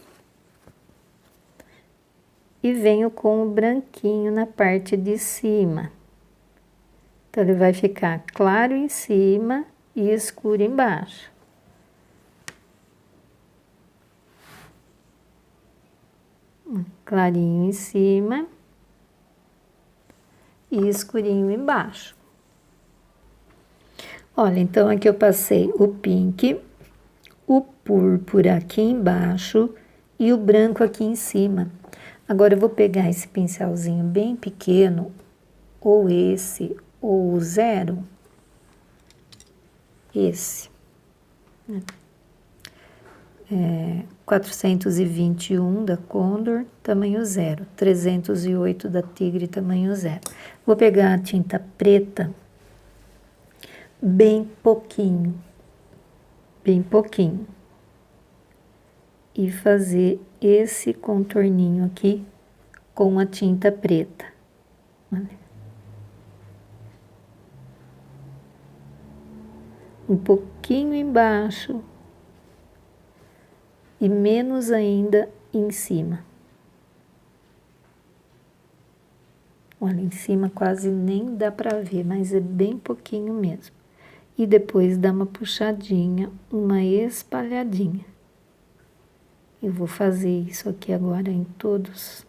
e venho com o branquinho na parte de cima. Então, ele vai ficar claro em cima e escuro embaixo. Clarinho em cima e escurinho embaixo. Olha, então aqui eu passei o pink, o púrpura aqui embaixo e o branco aqui em cima. Agora eu vou pegar esse pincelzinho bem pequeno, ou esse, ou o 0, esse, 421 da Condor, tamanho 0, 308 da Tigre, tamanho 0. Vou pegar a tinta preta, bem pouquinho, e fazer esse contorninho aqui com a tinta preta. Olha. Um pouquinho embaixo e menos ainda em cima. Olha, em cima quase nem dá para ver, mas é bem pouquinho mesmo. E depois dá uma puxadinha, uma espalhadinha. Eu vou fazer isso aqui agora em todos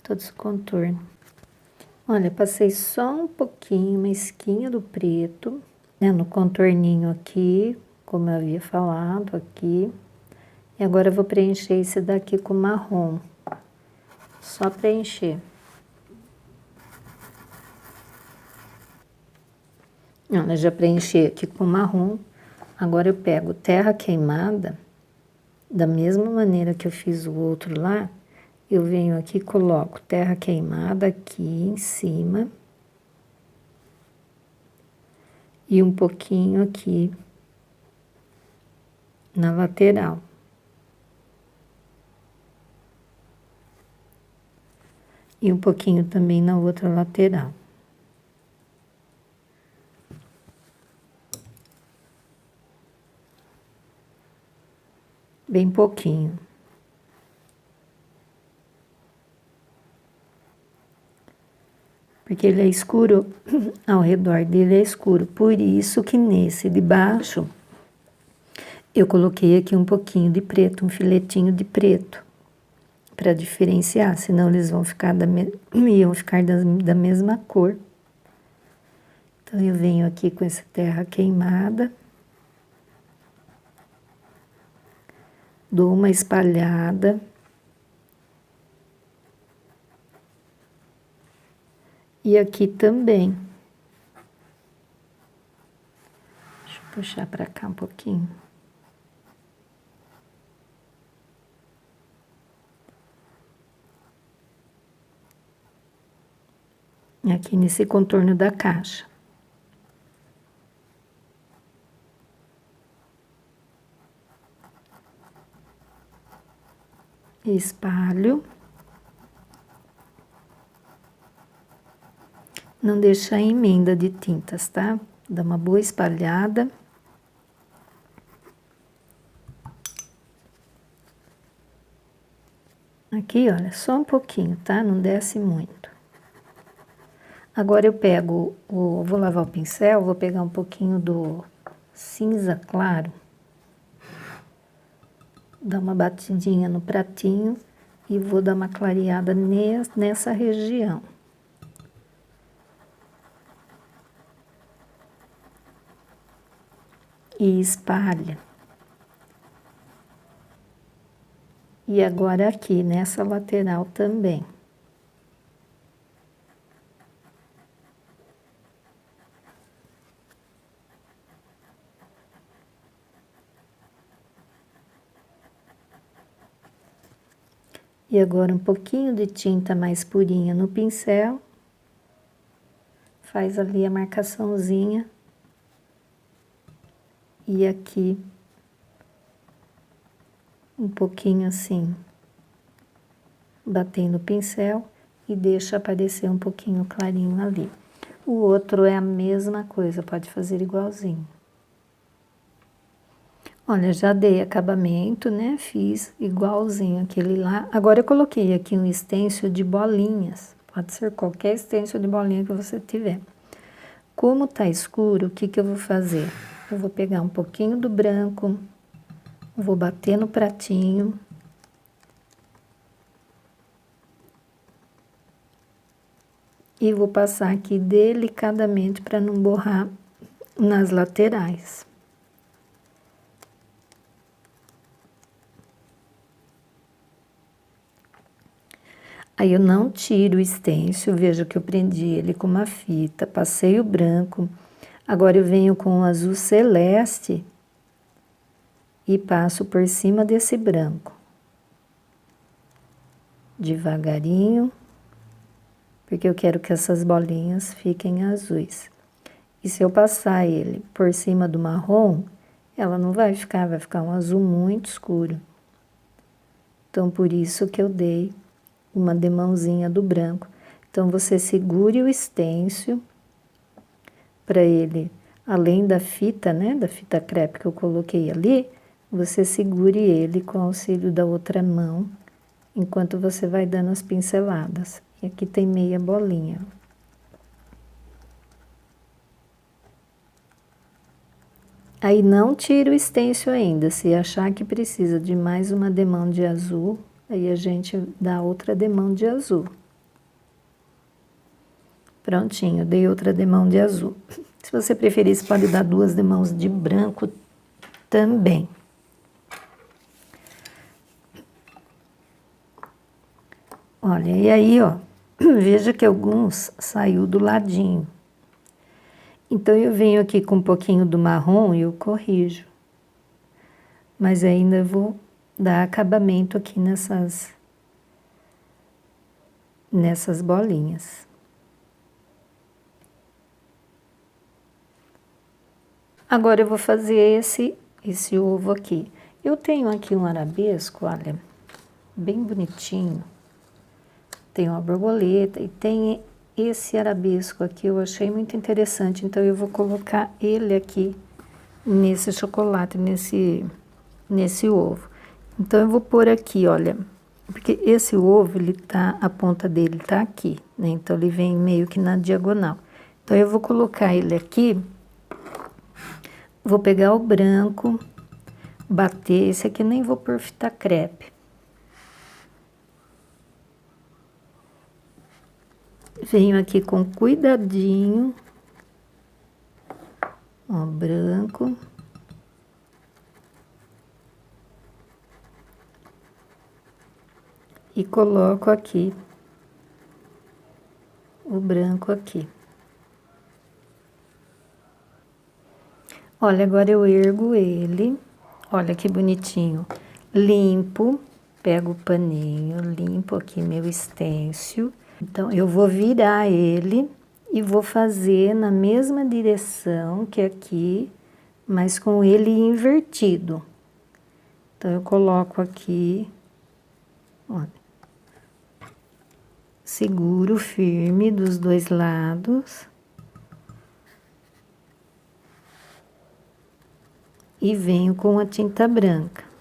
os contornos. Olha, passei só um pouquinho, uma esquinha do preto, né, no contorninho aqui, como eu havia falado aqui. E agora eu vou preencher esse daqui com marrom. Só preencher. Olha, já preenchi aqui com marrom. Agora eu pego terra queimada, da mesma maneira que eu fiz o outro lá, eu venho aqui e coloco terra queimada aqui em cima. E um pouquinho aqui na lateral. E um pouquinho também na outra lateral. Bem pouquinho. Porque ele é escuro, ao redor dele é escuro. Por isso que nesse de baixo, eu coloquei aqui um pouquinho de preto, um filetinho de preto. Para diferenciar, senão eles vão ficar iam ficar da mesma cor. Então, eu venho aqui com essa terra queimada. Dou uma espalhada. E aqui também. Deixa eu puxar para cá um pouquinho. Aqui nesse contorno da caixa. Espalho. Não deixar emenda de tintas, tá? Dá uma boa espalhada. Aqui, olha, só um pouquinho, tá? Não desce muito. Agora eu pego, vou lavar o pincel, vou pegar um pouquinho do cinza claro. Dar uma batidinha no pratinho e vou dar uma clareada nessa região. E espalha. E agora aqui, nessa lateral também. E agora um pouquinho de tinta mais purinha no pincel. Faz ali a marcaçãozinha. E aqui um pouquinho assim, batendo o pincel e deixa aparecer um pouquinho clarinho ali. O outro é a mesma coisa, pode fazer igualzinho. Olha, já dei acabamento, né? Fiz igualzinho aquele lá. Agora eu coloquei aqui um stencil de bolinhas. Pode ser qualquer stencil de bolinha que você tiver. Como tá escuro, o que que eu vou fazer? Eu vou pegar um pouquinho do branco, vou bater no pratinho. E vou passar aqui delicadamente para não borrar nas laterais. Aí eu não tiro o stencil, veja que eu prendi ele com uma fita, passei o branco. Agora eu venho com o azul celeste e passo por cima desse branco. Devagarinho, porque eu quero que essas bolinhas fiquem azuis. E se eu passar ele por cima do marrom, ela não vai ficar um azul muito escuro. Então, por isso que eu dei uma demãozinha do branco. Então, você segure o stencil para ele, além da fita, né, da fita crepe que eu coloquei ali, você segure ele com o auxílio da outra mão, enquanto você vai dando as pinceladas. E aqui tem meia bolinha. Aí não tira o stencil ainda, se achar que precisa de mais uma demão de azul, aí a gente dá outra demão de azul. Prontinho, dei outra demão de azul. Se você preferir, você pode dar 2 demãos de branco também. Olha, e aí, ó, veja que alguns saiu do ladinho. Então, eu venho aqui com um pouquinho do marrom e eu corrijo. Mas ainda vou dar acabamento aqui nessas bolinhas. Agora eu vou fazer esse ovo aqui. Eu tenho aqui um arabesco, olha, bem bonitinho. Tem uma borboleta e tem esse arabesco aqui, eu achei muito interessante. Então, eu vou colocar ele aqui nesse chocolate, nesse ovo. Então, eu vou pôr aqui, olha, porque esse ovo, a ponta dele tá aqui, né? Então, ele vem meio que na diagonal. Então, eu vou colocar ele aqui, vou pegar o branco, bater, esse aqui eu nem vou pôr fita crepe. Venho aqui com cuidadinho, ó, branco. E coloco aqui o branco aqui. Olha, agora eu ergo ele, olha que bonitinho. Limpo, pego o paninho, limpo aqui meu stencil. Então, eu vou virar ele e vou fazer na mesma direção que aqui, mas com ele invertido. Então, eu coloco aqui, olha, seguro firme dos dois lados. E venho com a tinta branca.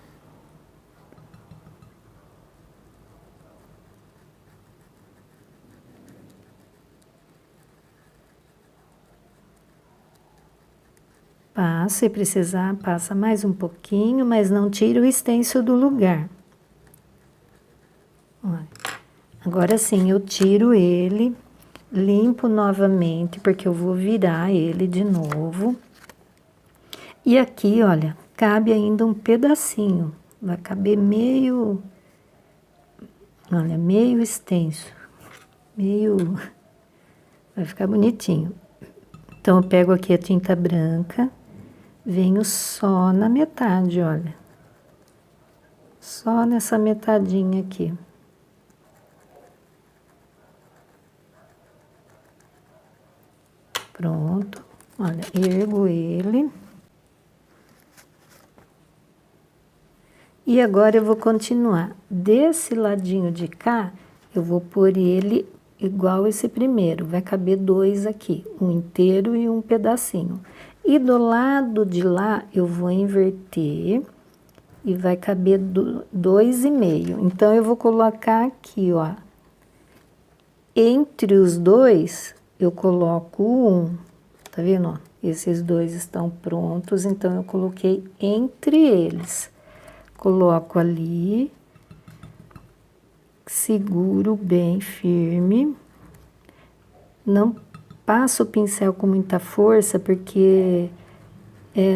Passa, se precisar, passa mais um pouquinho, mas não tira o stencil do lugar. Olha. Agora sim, eu tiro ele, limpo novamente, porque eu vou virar ele de novo. E aqui, olha, cabe ainda um pedacinho, vai caber meio, olha, meio stencil, vai ficar bonitinho. Então, eu pego aqui a tinta branca, venho só na metade, olha. Só nessa metadinha aqui. Pronto, olha, ergo ele. E agora eu vou continuar. Desse ladinho de cá, eu vou pôr ele igual esse primeiro. Vai caber 2 aqui, um inteiro e um pedacinho. E do lado de lá, eu vou inverter e vai caber 2,5. Então, eu vou colocar aqui, ó. Entre os dois, eu coloco 1. Tá vendo, ó? Esses dois estão prontos, então eu coloquei entre eles. Coloco ali, seguro bem firme. Não passo o pincel com muita força, porque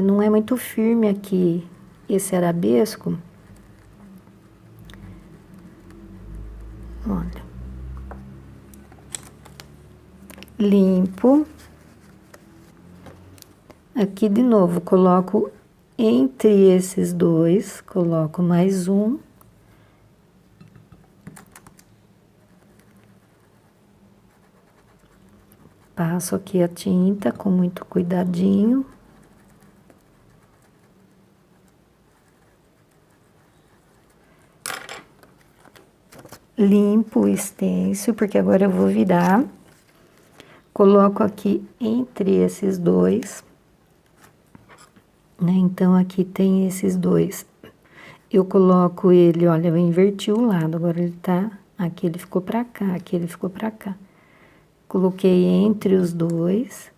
não é muito firme aqui esse arabesco. Olha. Limpo. Aqui de novo, coloco entre esses dois, coloco mais um. Passo aqui a tinta com muito cuidadinho. Limpo o estêncil, porque agora eu vou virar. Coloco aqui entre esses dois. Né? Então, aqui tem esses dois. Eu coloco ele, olha, eu inverti o lado, agora ele tá... Aqui ele ficou pra cá, aqui ele ficou pra cá. Coloquei entre os dois.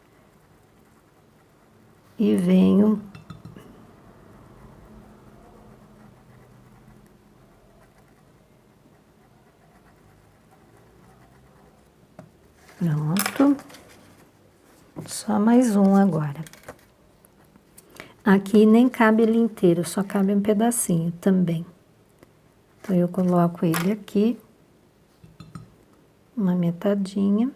E venho... Pronto. Só mais um agora. Aqui nem cabe ele inteiro, só cabe um pedacinho também. Então, eu coloco ele aqui. Uma metadinha.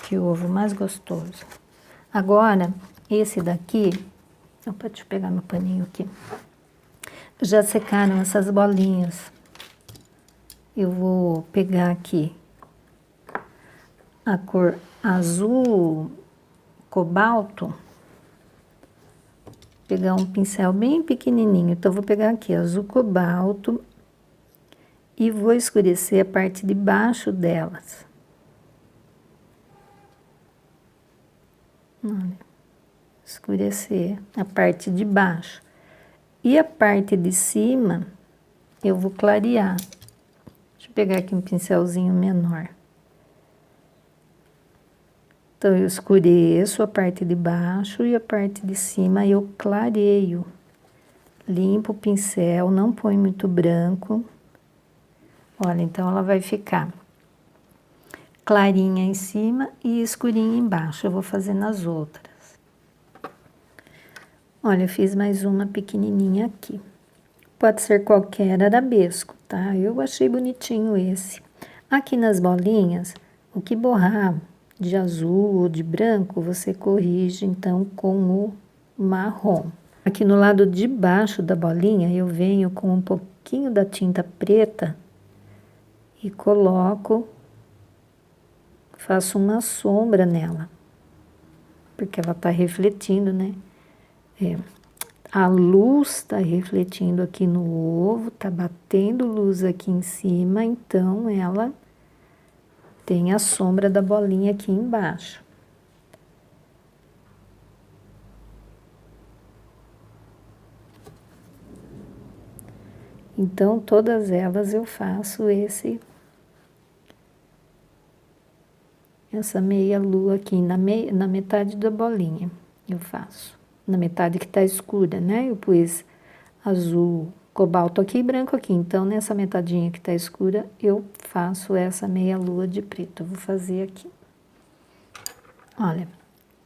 Que ovo mais gostoso. Agora, esse daqui... Opa, deixa eu pegar meu paninho aqui. Já secaram essas bolinhas. Eu vou pegar aqui a cor azul cobalto. Pegar um pincel bem pequenininho. Então, eu vou pegar aqui azul cobalto e vou escurecer a parte de baixo delas. Olha, escurecer a parte de baixo. E a parte de cima, eu vou clarear. Deixa eu pegar aqui um pincelzinho menor. Então, eu escureço a parte de baixo e a parte de cima eu clareio. Limpo o pincel, não põe muito branco. Olha, então ela vai ficar clarinha em cima e escurinha embaixo. Eu vou fazer nas outras. Olha, eu fiz mais uma pequenininha aqui. Pode ser qualquer arabesco, tá? Eu achei bonitinho esse. Aqui nas bolinhas, o que borrar de azul ou de branco, você corrige, então, com o marrom. Aqui no lado de baixo da bolinha, eu venho com um pouquinho da tinta preta e coloco, faço uma sombra nela, porque ela tá refletindo, né? A luz tá refletindo aqui no ovo, tá batendo luz aqui em cima, então ela tem a sombra da bolinha aqui embaixo. Então, todas elas eu faço essa meia lua aqui, na metade da bolinha, eu faço. Na metade que tá escura, né? Eu pus azul, cobalto aqui e branco aqui. Então, nessa metadinha que tá escura, eu faço essa meia lua de preto. Eu vou fazer aqui. Olha,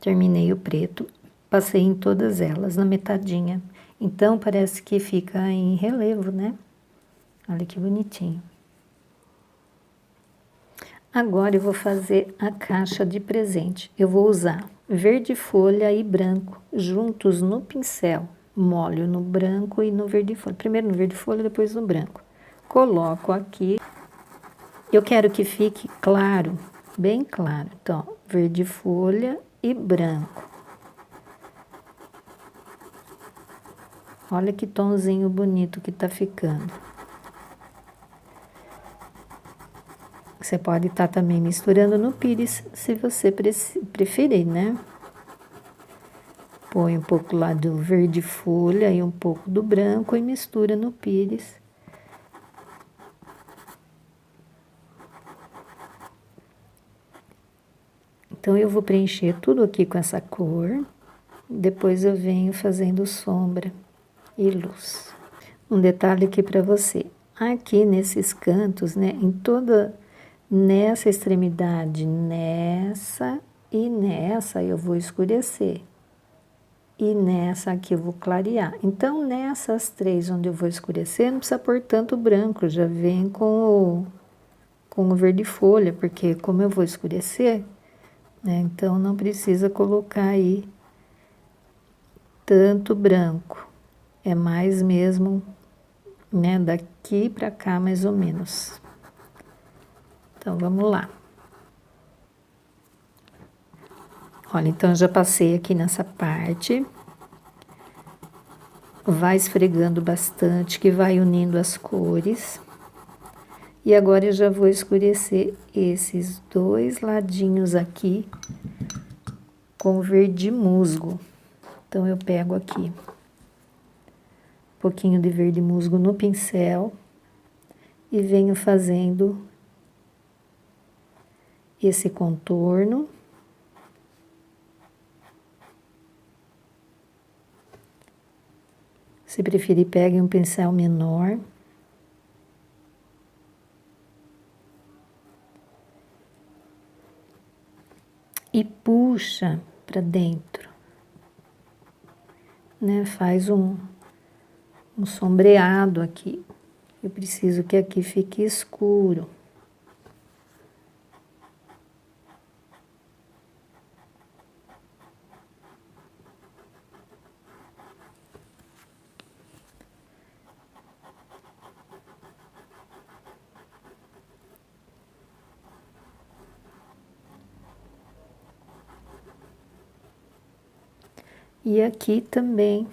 terminei o preto, passei em todas elas, na metadinha. Então, parece que fica em relevo, né? Olha que bonitinho. Agora, eu vou fazer a caixa de presente. Eu vou usar verde folha e branco juntos no pincel. Molho no branco e no verde folha. Primeiro no verde folha, depois no branco. Coloco aqui. Eu quero que fique claro, bem claro. Então, verde folha e branco. Olha que tomzinho bonito que tá ficando. Você pode estar também misturando no pires, se você preferir, né? Põe um pouco lá do verde folha e um pouco do branco e mistura no pires. Então, eu vou preencher tudo aqui com essa cor. Depois eu venho fazendo sombra e luz. Um detalhe aqui para você. Aqui nesses cantos, né? Nessa extremidade, nessa e nessa eu vou escurecer. E nessa aqui eu vou clarear. Então, nessas três onde eu vou escurecer, não precisa pôr tanto branco. Já vem com o verde folha, porque como eu vou escurecer, né? Então, não precisa colocar aí tanto branco. É mais mesmo, né, daqui pra cá, mais ou menos. Então, vamos lá. Olha, então, eu já passei aqui nessa parte. Vai esfregando bastante, que vai unindo as cores. E agora eu já vou escurecer esses dois ladinhos aqui com verde musgo. Então, eu pego aqui um pouquinho de verde musgo no pincel e venho fazendo esse contorno. Se preferir, pegue um pincel menor. E puxa para dentro, né? Faz um sombreado aqui. Eu preciso que aqui fique escuro. E aqui também,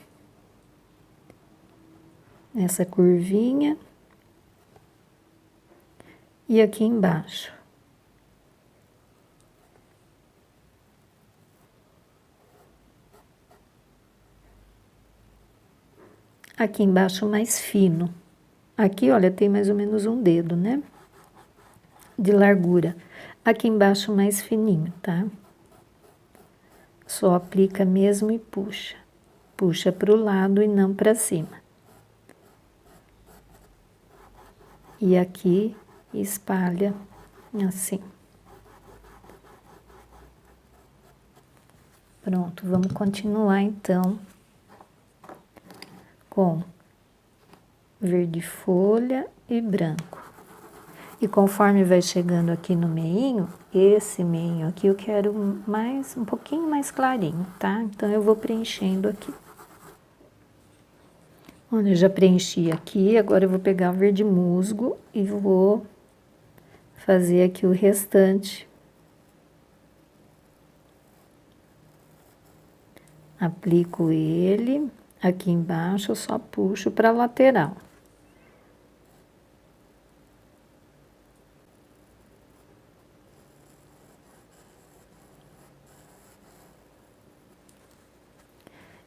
essa curvinha. E aqui embaixo. Aqui embaixo mais fino. Aqui, olha, tem mais ou menos um dedo, né? De largura. Aqui embaixo mais fininho, tá? Só aplica mesmo e puxa. Puxa para o lado e não para cima. E aqui espalha assim. Pronto, vamos continuar então com verde folha e branco. E conforme vai chegando aqui no meinho, esse meinho aqui eu quero um pouquinho mais clarinho, tá? Então, eu vou preenchendo aqui. Olha, eu já preenchi aqui, agora eu vou pegar o verde musgo e vou fazer aqui o restante. Aplico ele, aqui embaixo eu só puxo para a lateral.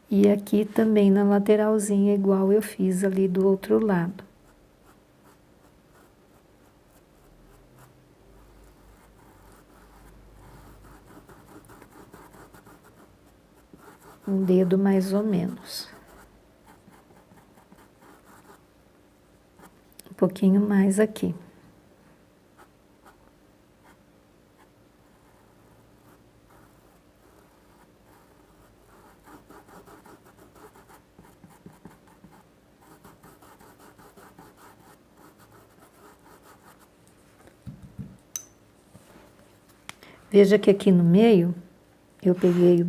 E aqui também na lateralzinha, igual eu fiz ali do outro lado. Um dedo mais ou menos. Um pouquinho mais aqui. Veja que aqui no meio, eu peguei,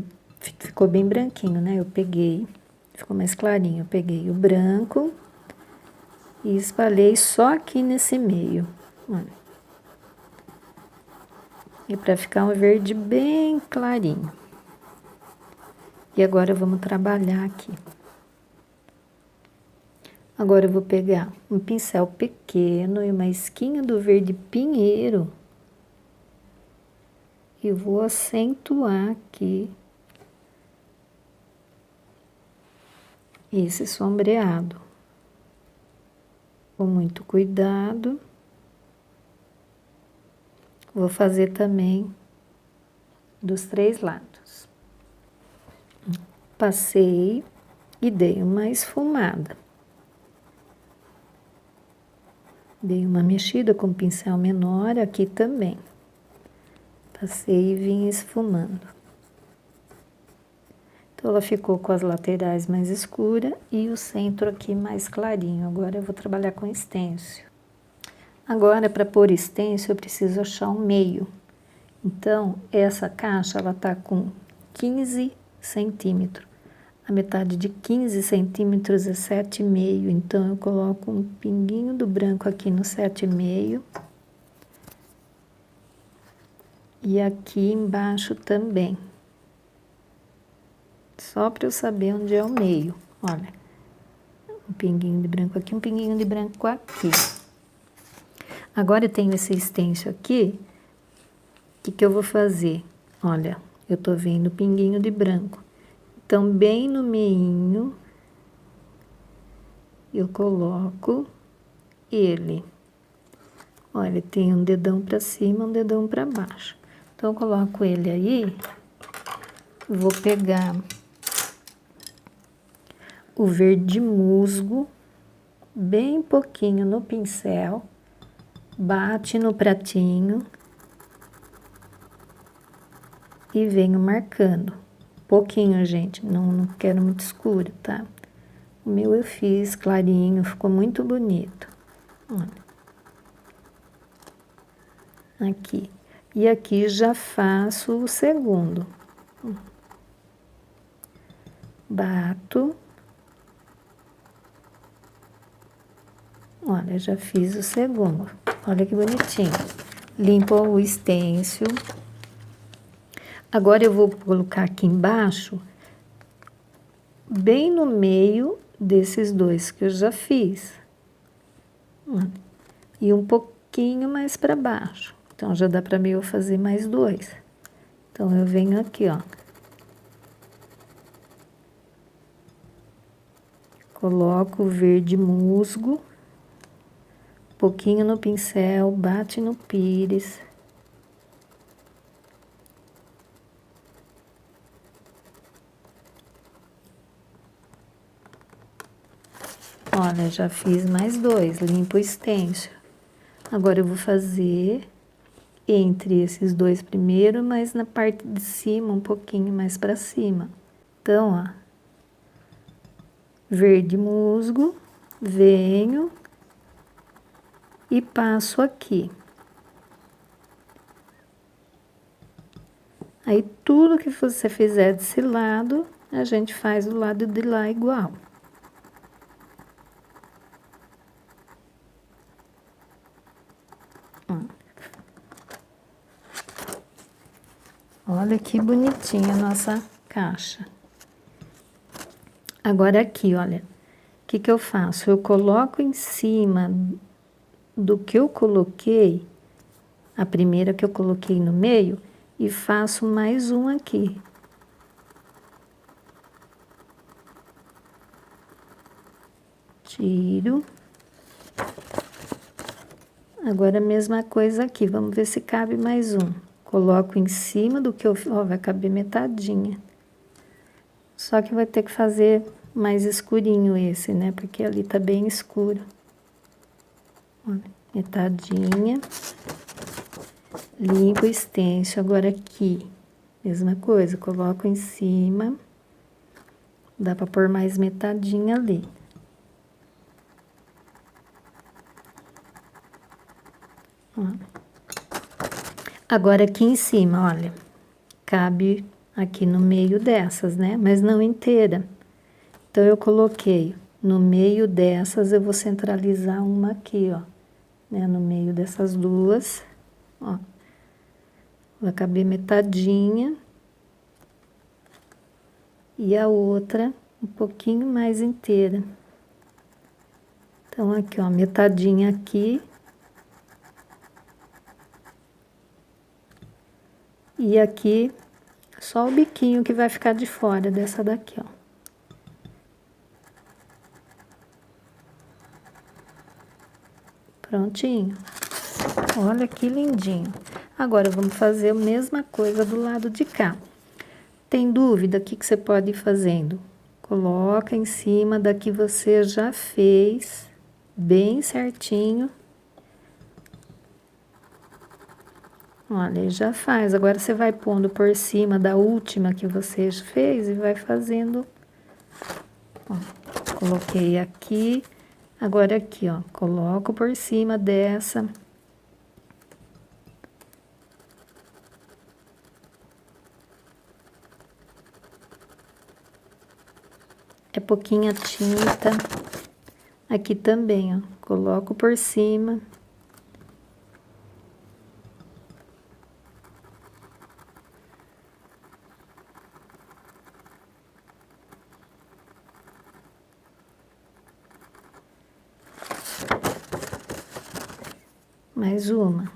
ficou bem branquinho, né? Eu peguei, ficou mais clarinho, eu peguei o branco e espalhei só aqui nesse meio. Olha. E para ficar um verde bem clarinho. E agora vamos trabalhar aqui. Agora eu vou pegar um pincel pequeno e uma esquinha do verde pinheiro e vou acentuar aqui esse sombreado. Com muito cuidado. Vou fazer também dos 3 lados. Passei e dei uma esfumada. Dei uma mexida com o pincel menor aqui também. Passei e vim esfumando. Então, ela ficou com as laterais mais escuras e o centro aqui mais clarinho. Agora eu vou trabalhar com estêncil. Agora, para pôr estêncil, eu preciso achar um meio. Então, essa caixa, ela tá com 15 centímetros. A metade de 15 centímetros é 7,5. Então, eu coloco um pinguinho do branco aqui no 7,5. E aqui embaixo também. Só para eu saber onde é o meio. Olha, um pinguinho de branco aqui, um pinguinho de branco aqui. Agora eu tenho esse stencil aqui. O que eu vou fazer? Olha, eu tô vendo o pinguinho de branco. Então, bem no meinho, eu coloco ele. Olha, ele tem um dedão para cima, um dedão para baixo. Então, eu coloco ele aí. Vou pegar o verde musgo, bem pouquinho no pincel, bate no pratinho e venho marcando. Pouquinho, gente, não quero muito escuro, tá? O meu eu fiz clarinho, ficou muito bonito. Olha. Aqui. E aqui já faço o segundo. Bato. Olha, já fiz o segundo. Olha que bonitinho. Limpo o stencil. Agora eu vou colocar aqui embaixo, bem no meio desses dois que eu já fiz. E um pouquinho mais para baixo. Então, já dá para mim eu fazer mais 2. Então, eu venho aqui, ó. Coloco o verde musgo, um pouquinho no pincel, bate no pires. Olha, já fiz mais 2, limpo o stencil. Agora eu vou fazer entre esses 2 primeiro, mas na parte de cima, um pouquinho mais para cima. Então, ó, verde musgo, venho e passo aqui. Aí, tudo que você fizer desse lado, a gente faz do lado de lá igual. Olha que bonitinha a nossa caixa. Agora aqui, olha, o que eu faço? Eu coloco em cima do que eu coloquei, a primeira que eu coloquei no meio, e faço mais um aqui. Tiro. Agora a mesma coisa aqui, vamos ver se cabe mais um. Coloco em cima do que eu... Ó, vai caber metadinha. Só que vai ter que fazer mais escurinho esse, né? Porque ali tá bem escuro. Olha, metadinha. Limpo o stencil. Agora aqui, mesma coisa. Coloco em cima. Dá pra pôr mais metadinha ali. Olha. Agora aqui em cima, olha, cabe aqui no meio dessas, né? Mas não inteira. Então, eu coloquei no meio dessas, eu vou centralizar uma aqui, ó. Né? No meio dessas duas, ó. Vai caber metadinha. E a outra um pouquinho mais inteira. Então, aqui, ó, metadinha aqui. E aqui, só o biquinho que vai ficar de fora dessa daqui, ó. Prontinho. Olha que lindinho. Agora, vamos fazer a mesma coisa do lado de cá. Tem dúvida? O que você pode ir fazendo? Coloca em cima da que você já fez, bem certinho. Olha, já faz. Agora, você vai pondo por cima da última que você fez e vai fazendo. Ó, coloquei aqui. Agora, aqui, ó, coloco por cima dessa. É pouquinha tinta. Aqui também, ó, coloco por cima. Mais uma.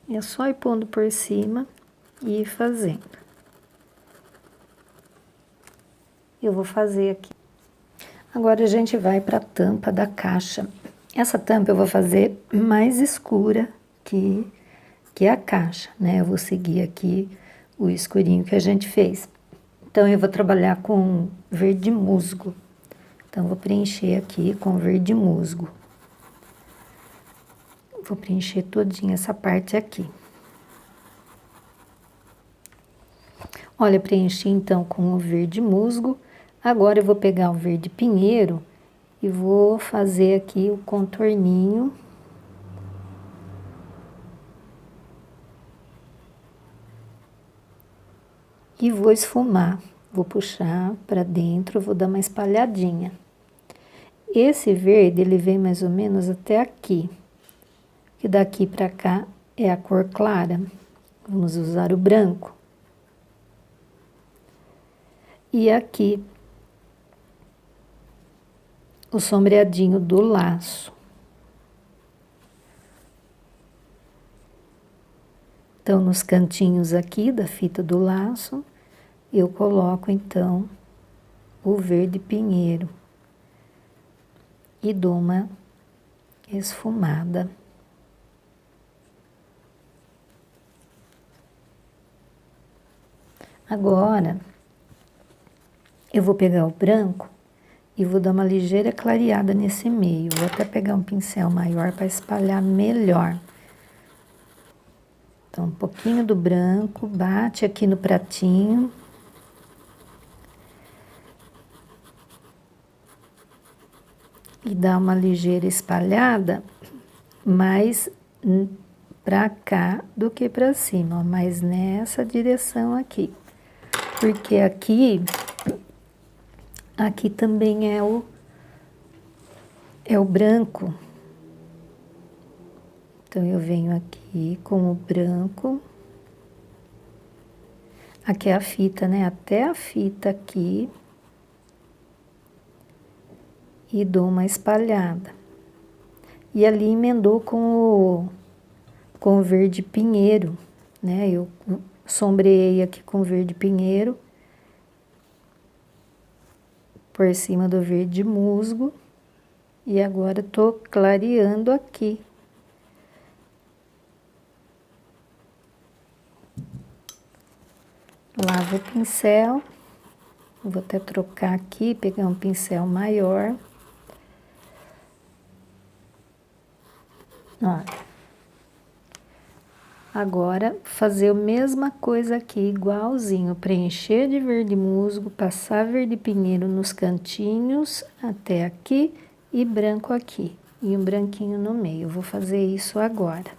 É só ir pondo por cima e ir fazendo. Eu vou fazer aqui. Agora, a gente vai para a tampa da caixa. Essa tampa eu vou fazer mais escura que a caixa, né? Eu vou seguir aqui o escurinho que a gente fez. Então, eu vou trabalhar com verde musgo. Então, vou preencher aqui com verde musgo. Vou preencher todinha essa parte aqui. Olha, preenchi então com o verde musgo. Agora eu vou pegar o verde pinheiro e vou fazer aqui o contorninho. E vou esfumar. Vou puxar para dentro, vou dar uma espalhadinha. Esse verde, ele vem mais ou menos até aqui. Que daqui para cá é a cor clara. Vamos usar o branco. E aqui, o sombreadinho do laço. Então, nos cantinhos aqui da fita do laço, eu coloco, então, o verde pinheiro. E dou uma esfumada. Agora, eu vou pegar o branco e vou dar uma ligeira clareada nesse meio. Vou até pegar um pincel maior para espalhar melhor. Então, um pouquinho do branco, bate aqui no pratinho. E dá uma ligeira espalhada, mais pra cá do que pra cima, ó, mais nessa direção aqui. Porque aqui também é o branco. Então, eu venho aqui com o branco. Aqui é a fita, né? Até a fita aqui. E dou uma espalhada. E ali emendou com o verde pinheiro, né? Eu sombreei aqui com verde pinheiro. Por cima do verde musgo. E agora tô clareando aqui. Lavo o pincel. Vou até trocar aqui, pegar um pincel maior. Olha. Agora, fazer a mesma coisa aqui, igualzinho. Preencher de verde musgo, passar verde pinheiro nos cantinhos, até aqui, e branco aqui. E um branquinho no meio. Vou fazer isso agora.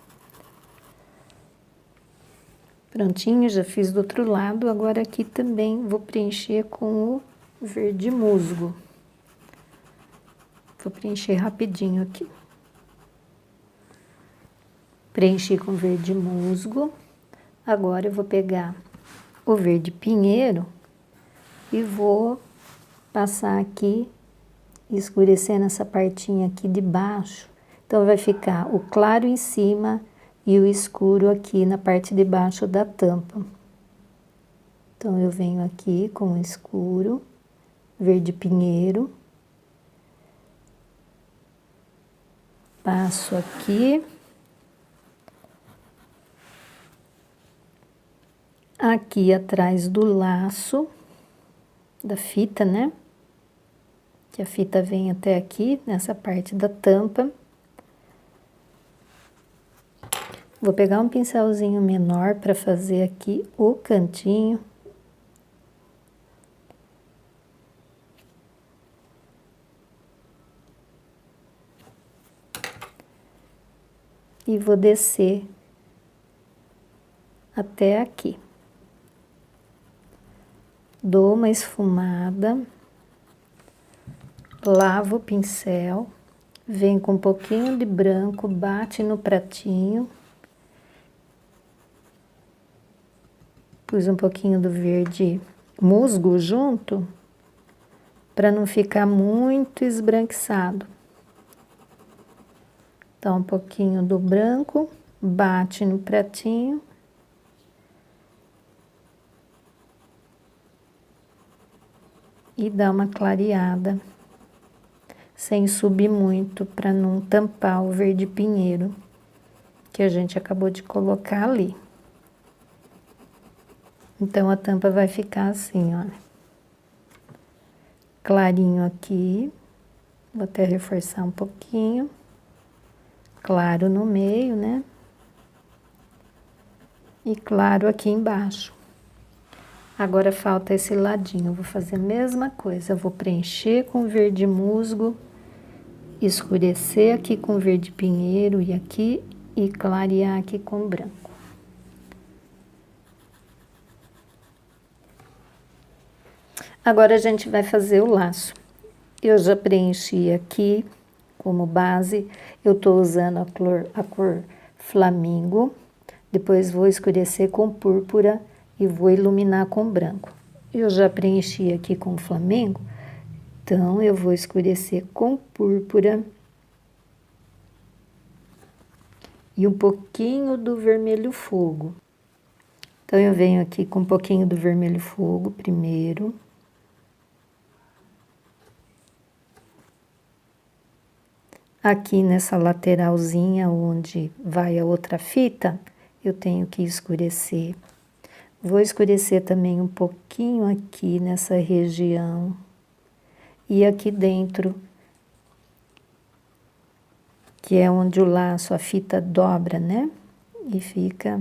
Prontinho, já fiz do outro lado. Agora aqui também vou preencher com o verde musgo. Vou preencher rapidinho aqui. Preenchi com verde musgo. Agora eu vou pegar o verde pinheiro e vou passar aqui escurecer nessa partinha aqui de baixo. Então, vai ficar o claro em cima e o escuro aqui na parte de baixo da tampa. Então, eu venho aqui com o escuro, verde pinheiro. Passo aqui. Aqui atrás do laço da fita, né? Que a fita vem até aqui, nessa parte da tampa. Vou pegar um pincelzinho menor para fazer aqui o cantinho. E vou descer até aqui. Dou uma esfumada, lavo o pincel, venho com um pouquinho de branco, bate no pratinho. Pus um pouquinho do verde musgo junto, para não ficar muito esbranquiçado. Então, um pouquinho do branco, bate no pratinho. E dá uma clareada, sem subir muito, para não tampar o verde pinheiro que a gente acabou de colocar ali. Então, a tampa vai ficar assim, ó. Clarinho aqui, vou até reforçar um pouquinho. Claro no meio, né? E claro aqui embaixo. Agora falta esse ladinho, eu vou fazer a mesma coisa, eu vou preencher com verde musgo, escurecer aqui com verde pinheiro e clarear aqui com branco. Agora a gente vai fazer o laço. Eu já preenchi aqui como base, eu tô usando a cor flamingo, depois vou escurecer com púrpura e vou iluminar com branco. Eu já preenchi aqui com flamengo, então eu vou escurecer com púrpura e um pouquinho do vermelho fogo. Então, eu venho aqui com um pouquinho do vermelho fogo primeiro. Aqui nessa lateralzinha onde vai a outra fita, eu tenho que escurecer. Vou escurecer também um pouquinho aqui nessa região. E aqui dentro, que é onde o laço, a fita dobra, né? E fica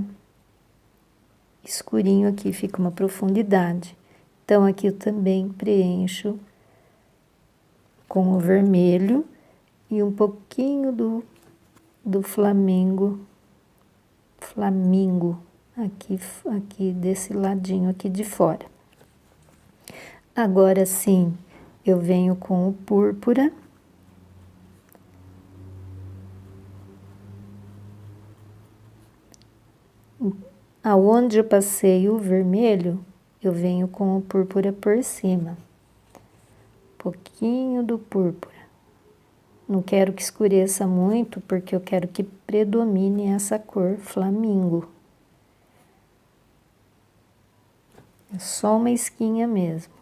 escurinho aqui, fica uma profundidade. Então, aqui eu também preencho com o vermelho e um pouquinho do flamingo aqui desse ladinho aqui de fora. Agora sim, eu venho com o púrpura. Aonde eu passei o vermelho, eu venho com o púrpura por cima. Pouquinho do púrpura. Não quero que escureça muito, porque eu quero que predomine essa cor flamingo. É só uma esquinha mesmo.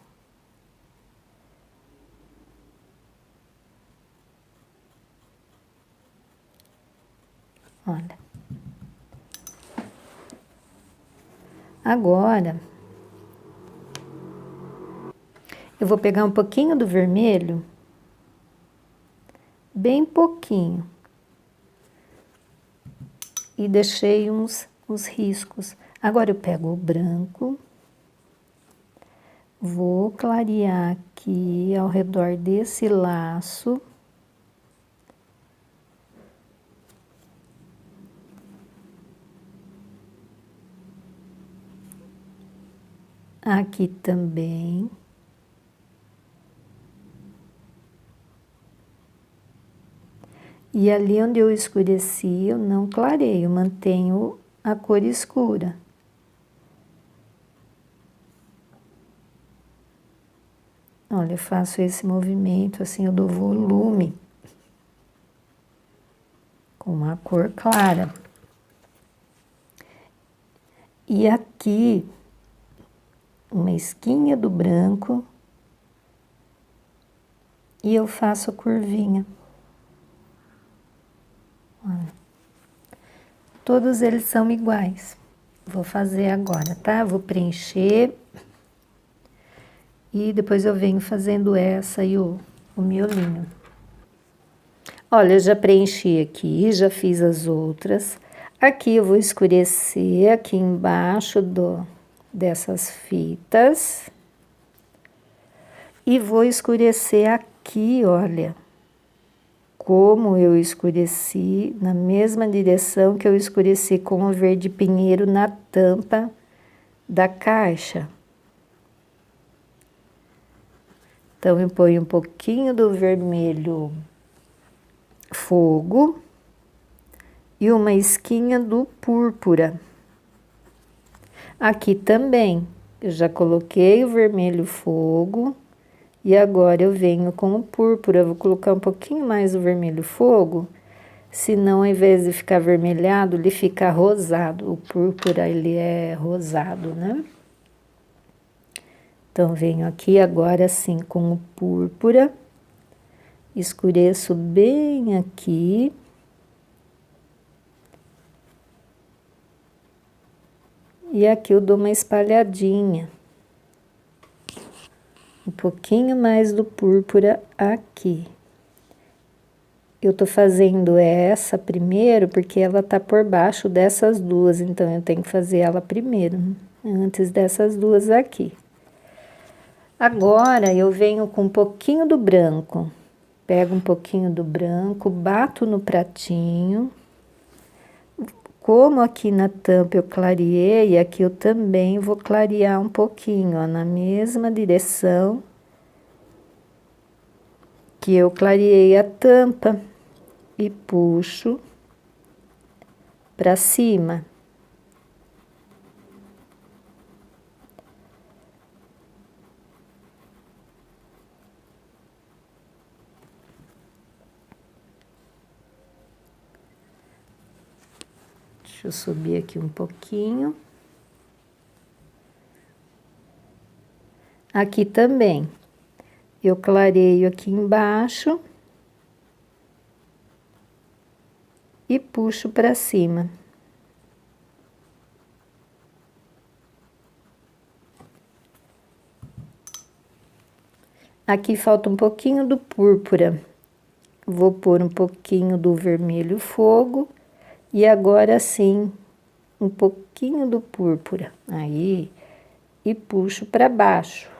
Olha. Agora, eu vou pegar um pouquinho do vermelho, bem pouquinho, e deixei uns riscos. Agora eu pego o branco, vou clarear aqui ao redor desse laço. Aqui também. E ali onde eu escureci, eu não clareio, mantenho a cor escura. Olha, eu faço esse movimento, assim, eu dou volume. Com uma cor clara. E aqui, uma esquinha do branco. E eu faço a curvinha. Olha. Todos eles são iguais. Vou fazer agora, tá? Vou preencher. E depois eu venho fazendo essa e o miolinho. Olha, eu já preenchi aqui, já fiz as outras. Aqui eu vou escurecer aqui embaixo dessas fitas. E vou escurecer aqui, olha. Como eu escureci, na mesma direção que eu escureci com o verde pinheiro na tampa da caixa. Então, eu ponho um pouquinho do vermelho fogo e uma esquinha do púrpura. Aqui também, eu já coloquei o vermelho fogo e agora eu venho com o púrpura. Eu vou colocar um pouquinho mais do vermelho fogo, senão ao invés de ficar avermelhado, ele fica rosado. O púrpura, ele é rosado, né? Então, venho aqui agora assim com o púrpura, escureço bem aqui. E aqui eu dou uma espalhadinha. Um pouquinho mais do púrpura aqui. Eu tô fazendo essa primeiro porque ela tá por baixo dessas duas, então eu tenho que fazer ela primeiro, antes dessas duas aqui. Agora, eu venho com um pouquinho do branco. Pego um pouquinho do branco, bato no pratinho. Como aqui na tampa eu clareei, aqui eu também vou clarear um pouquinho, ó, na mesma direção que eu clareei a tampa. E puxo pra cima. Deixa eu subir aqui um pouquinho. Aqui também. Eu clareio aqui embaixo. E puxo para cima. Aqui falta um pouquinho do púrpura. Vou pôr um pouquinho do vermelho fogo. E agora sim, um pouquinho do púrpura. Aí, e puxo para baixo.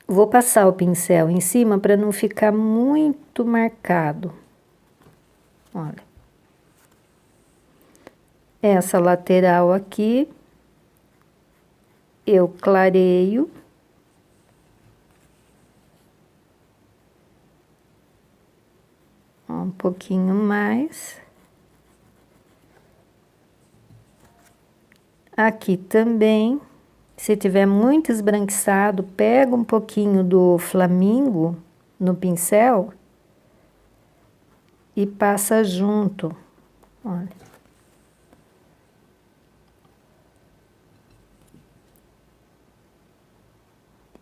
Vou passar o pincel em cima para não ficar muito marcado. Olha. Essa lateral aqui, eu clareio. Um pouquinho mais. Aqui também. Se tiver muito esbranquiçado, pega um pouquinho do flamingo no pincel e passa junto. Olha.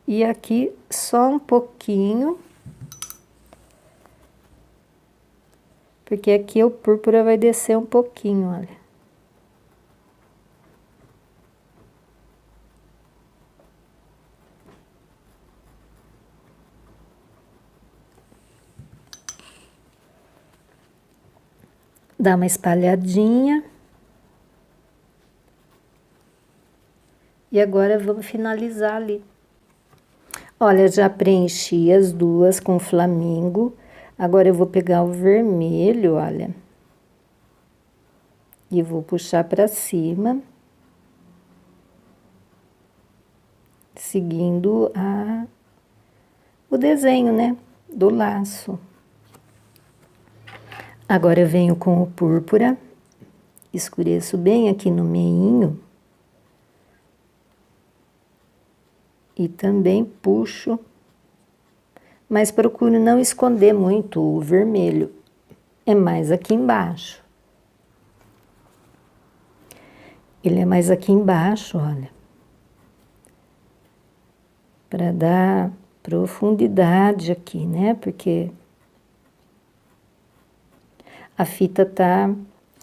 E aqui só um pouquinho, porque aqui o púrpura vai descer um pouquinho, olha. Dá uma espalhadinha. E agora vamos finalizar ali. Olha, já preenchi as duas com flamingo. Agora eu vou pegar o vermelho, olha. E vou puxar para cima. Seguindo o desenho, né? Do laço. Agora eu venho com o púrpura, escureço bem aqui no meinho. E também puxo, mas procuro não esconder muito o vermelho. É mais aqui embaixo. Ele é mais aqui embaixo, olha. Para dar profundidade aqui, né? Porque a fita tá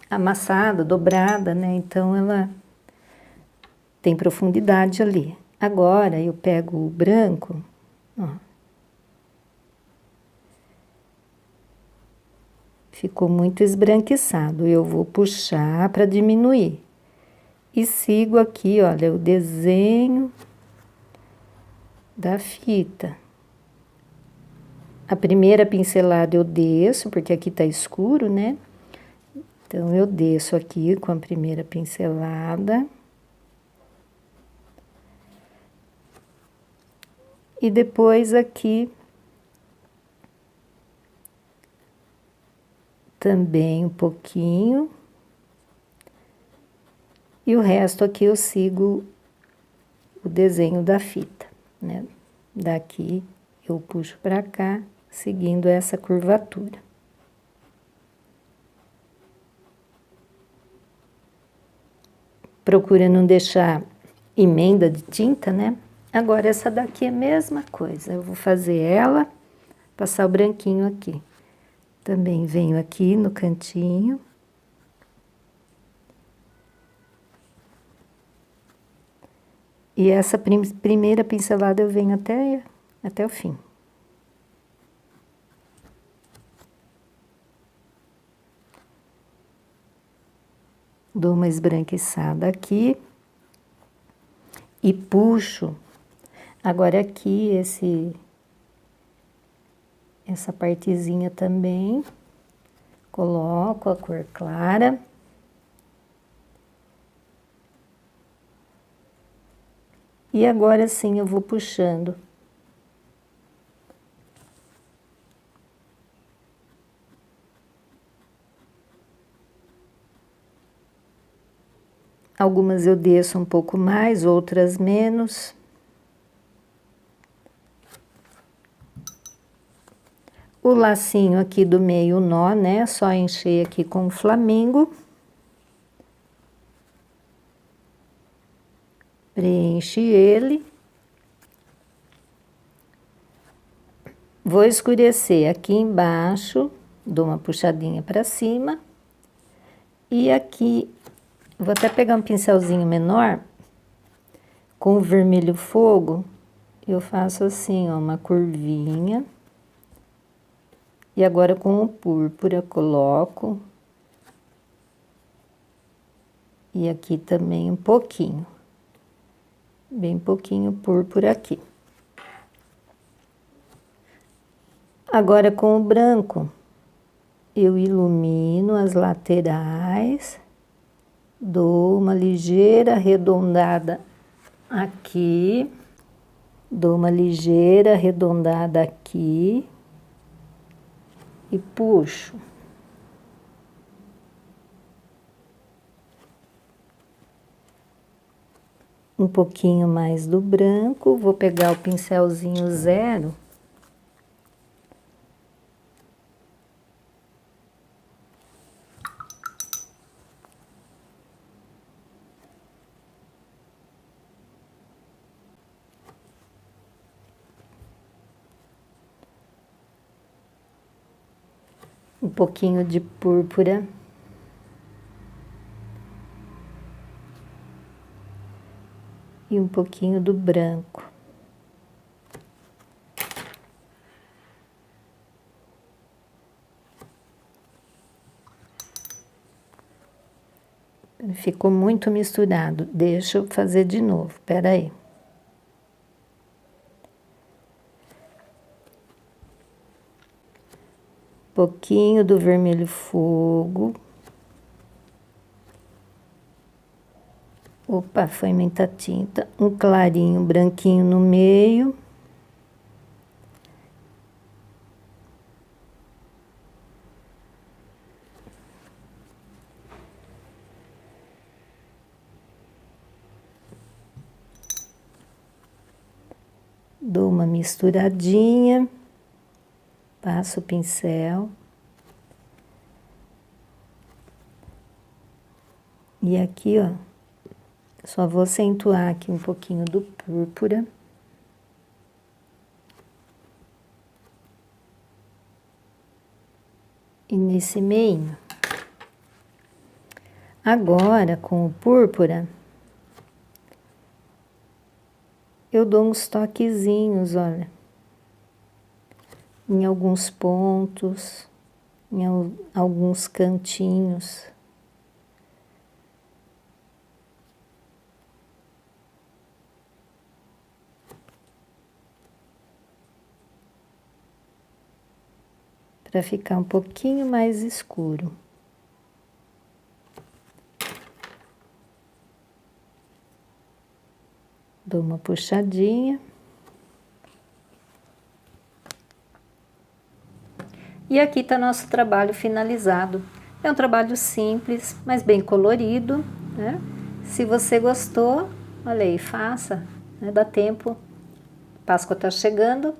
amassada, dobrada, né? Então ela tem profundidade ali. Agora eu pego o branco, ó. Ficou muito esbranquiçado. Eu vou puxar para diminuir. E sigo aqui, olha, o desenho da fita. A primeira pincelada eu desço, porque aqui tá escuro, né? Então, eu desço aqui com a primeira pincelada. E depois aqui também um pouquinho. E o resto aqui eu sigo o desenho da fita, né? Daqui eu puxo para cá, seguindo essa curvatura. Procura não deixar emenda de tinta, né? Agora essa daqui é a mesma coisa. Eu vou fazer ela, passar o branquinho aqui. Também venho aqui no cantinho. E essa primeira pincelada eu venho até o fim. Dou uma esbranquiçada aqui. E puxo. Agora aqui, essa partezinha também. Coloco a cor clara. E agora sim eu vou puxando. Algumas eu desço um pouco mais, outras menos. O lacinho aqui do meio, o nó, né? Só encher aqui com o flamingo. Preenche ele. Vou escurecer aqui embaixo, dou uma puxadinha para cima. E aqui, vou até pegar um pincelzinho menor, com o vermelho fogo, eu faço assim, ó, uma curvinha. E agora com o púrpura coloco. E aqui também um pouquinho. Bem pouquinho púrpura aqui. Agora com o branco, eu ilumino as laterais, dou uma ligeira arredondada aqui, dou uma ligeira arredondada aqui e puxo. Um pouquinho mais do branco, vou pegar o pincelzinho zero. Um pouquinho de púrpura. E um pouquinho do branco. Ficou muito misturado. Deixa eu fazer de novo. Espera aí. Pouquinho do vermelho fogo. Opa, foi muita tinta. Um clarinho, branquinho no meio. Dou uma misturadinha, passo o pincel. E aqui, ó, só vou acentuar aqui um pouquinho do púrpura. E nesse meio. Agora, com o púrpura, eu dou uns toquezinhos, olha, em alguns pontos, em alguns cantinhos. Para ficar um pouquinho mais escuro. Dou uma puxadinha. E aqui está nosso trabalho finalizado. É um trabalho simples, mas bem colorido, né? Se você gostou, olha aí, faça, né? Dá tempo. Páscoa está chegando.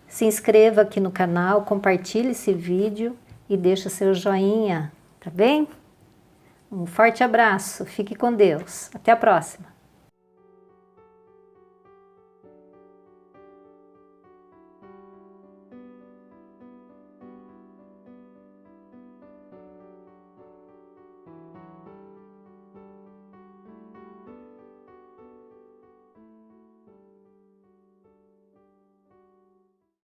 Se inscreva aqui no canal, compartilhe esse vídeo e deixa seu joinha, tá bem? Um forte abraço, fique com Deus. Até a próxima.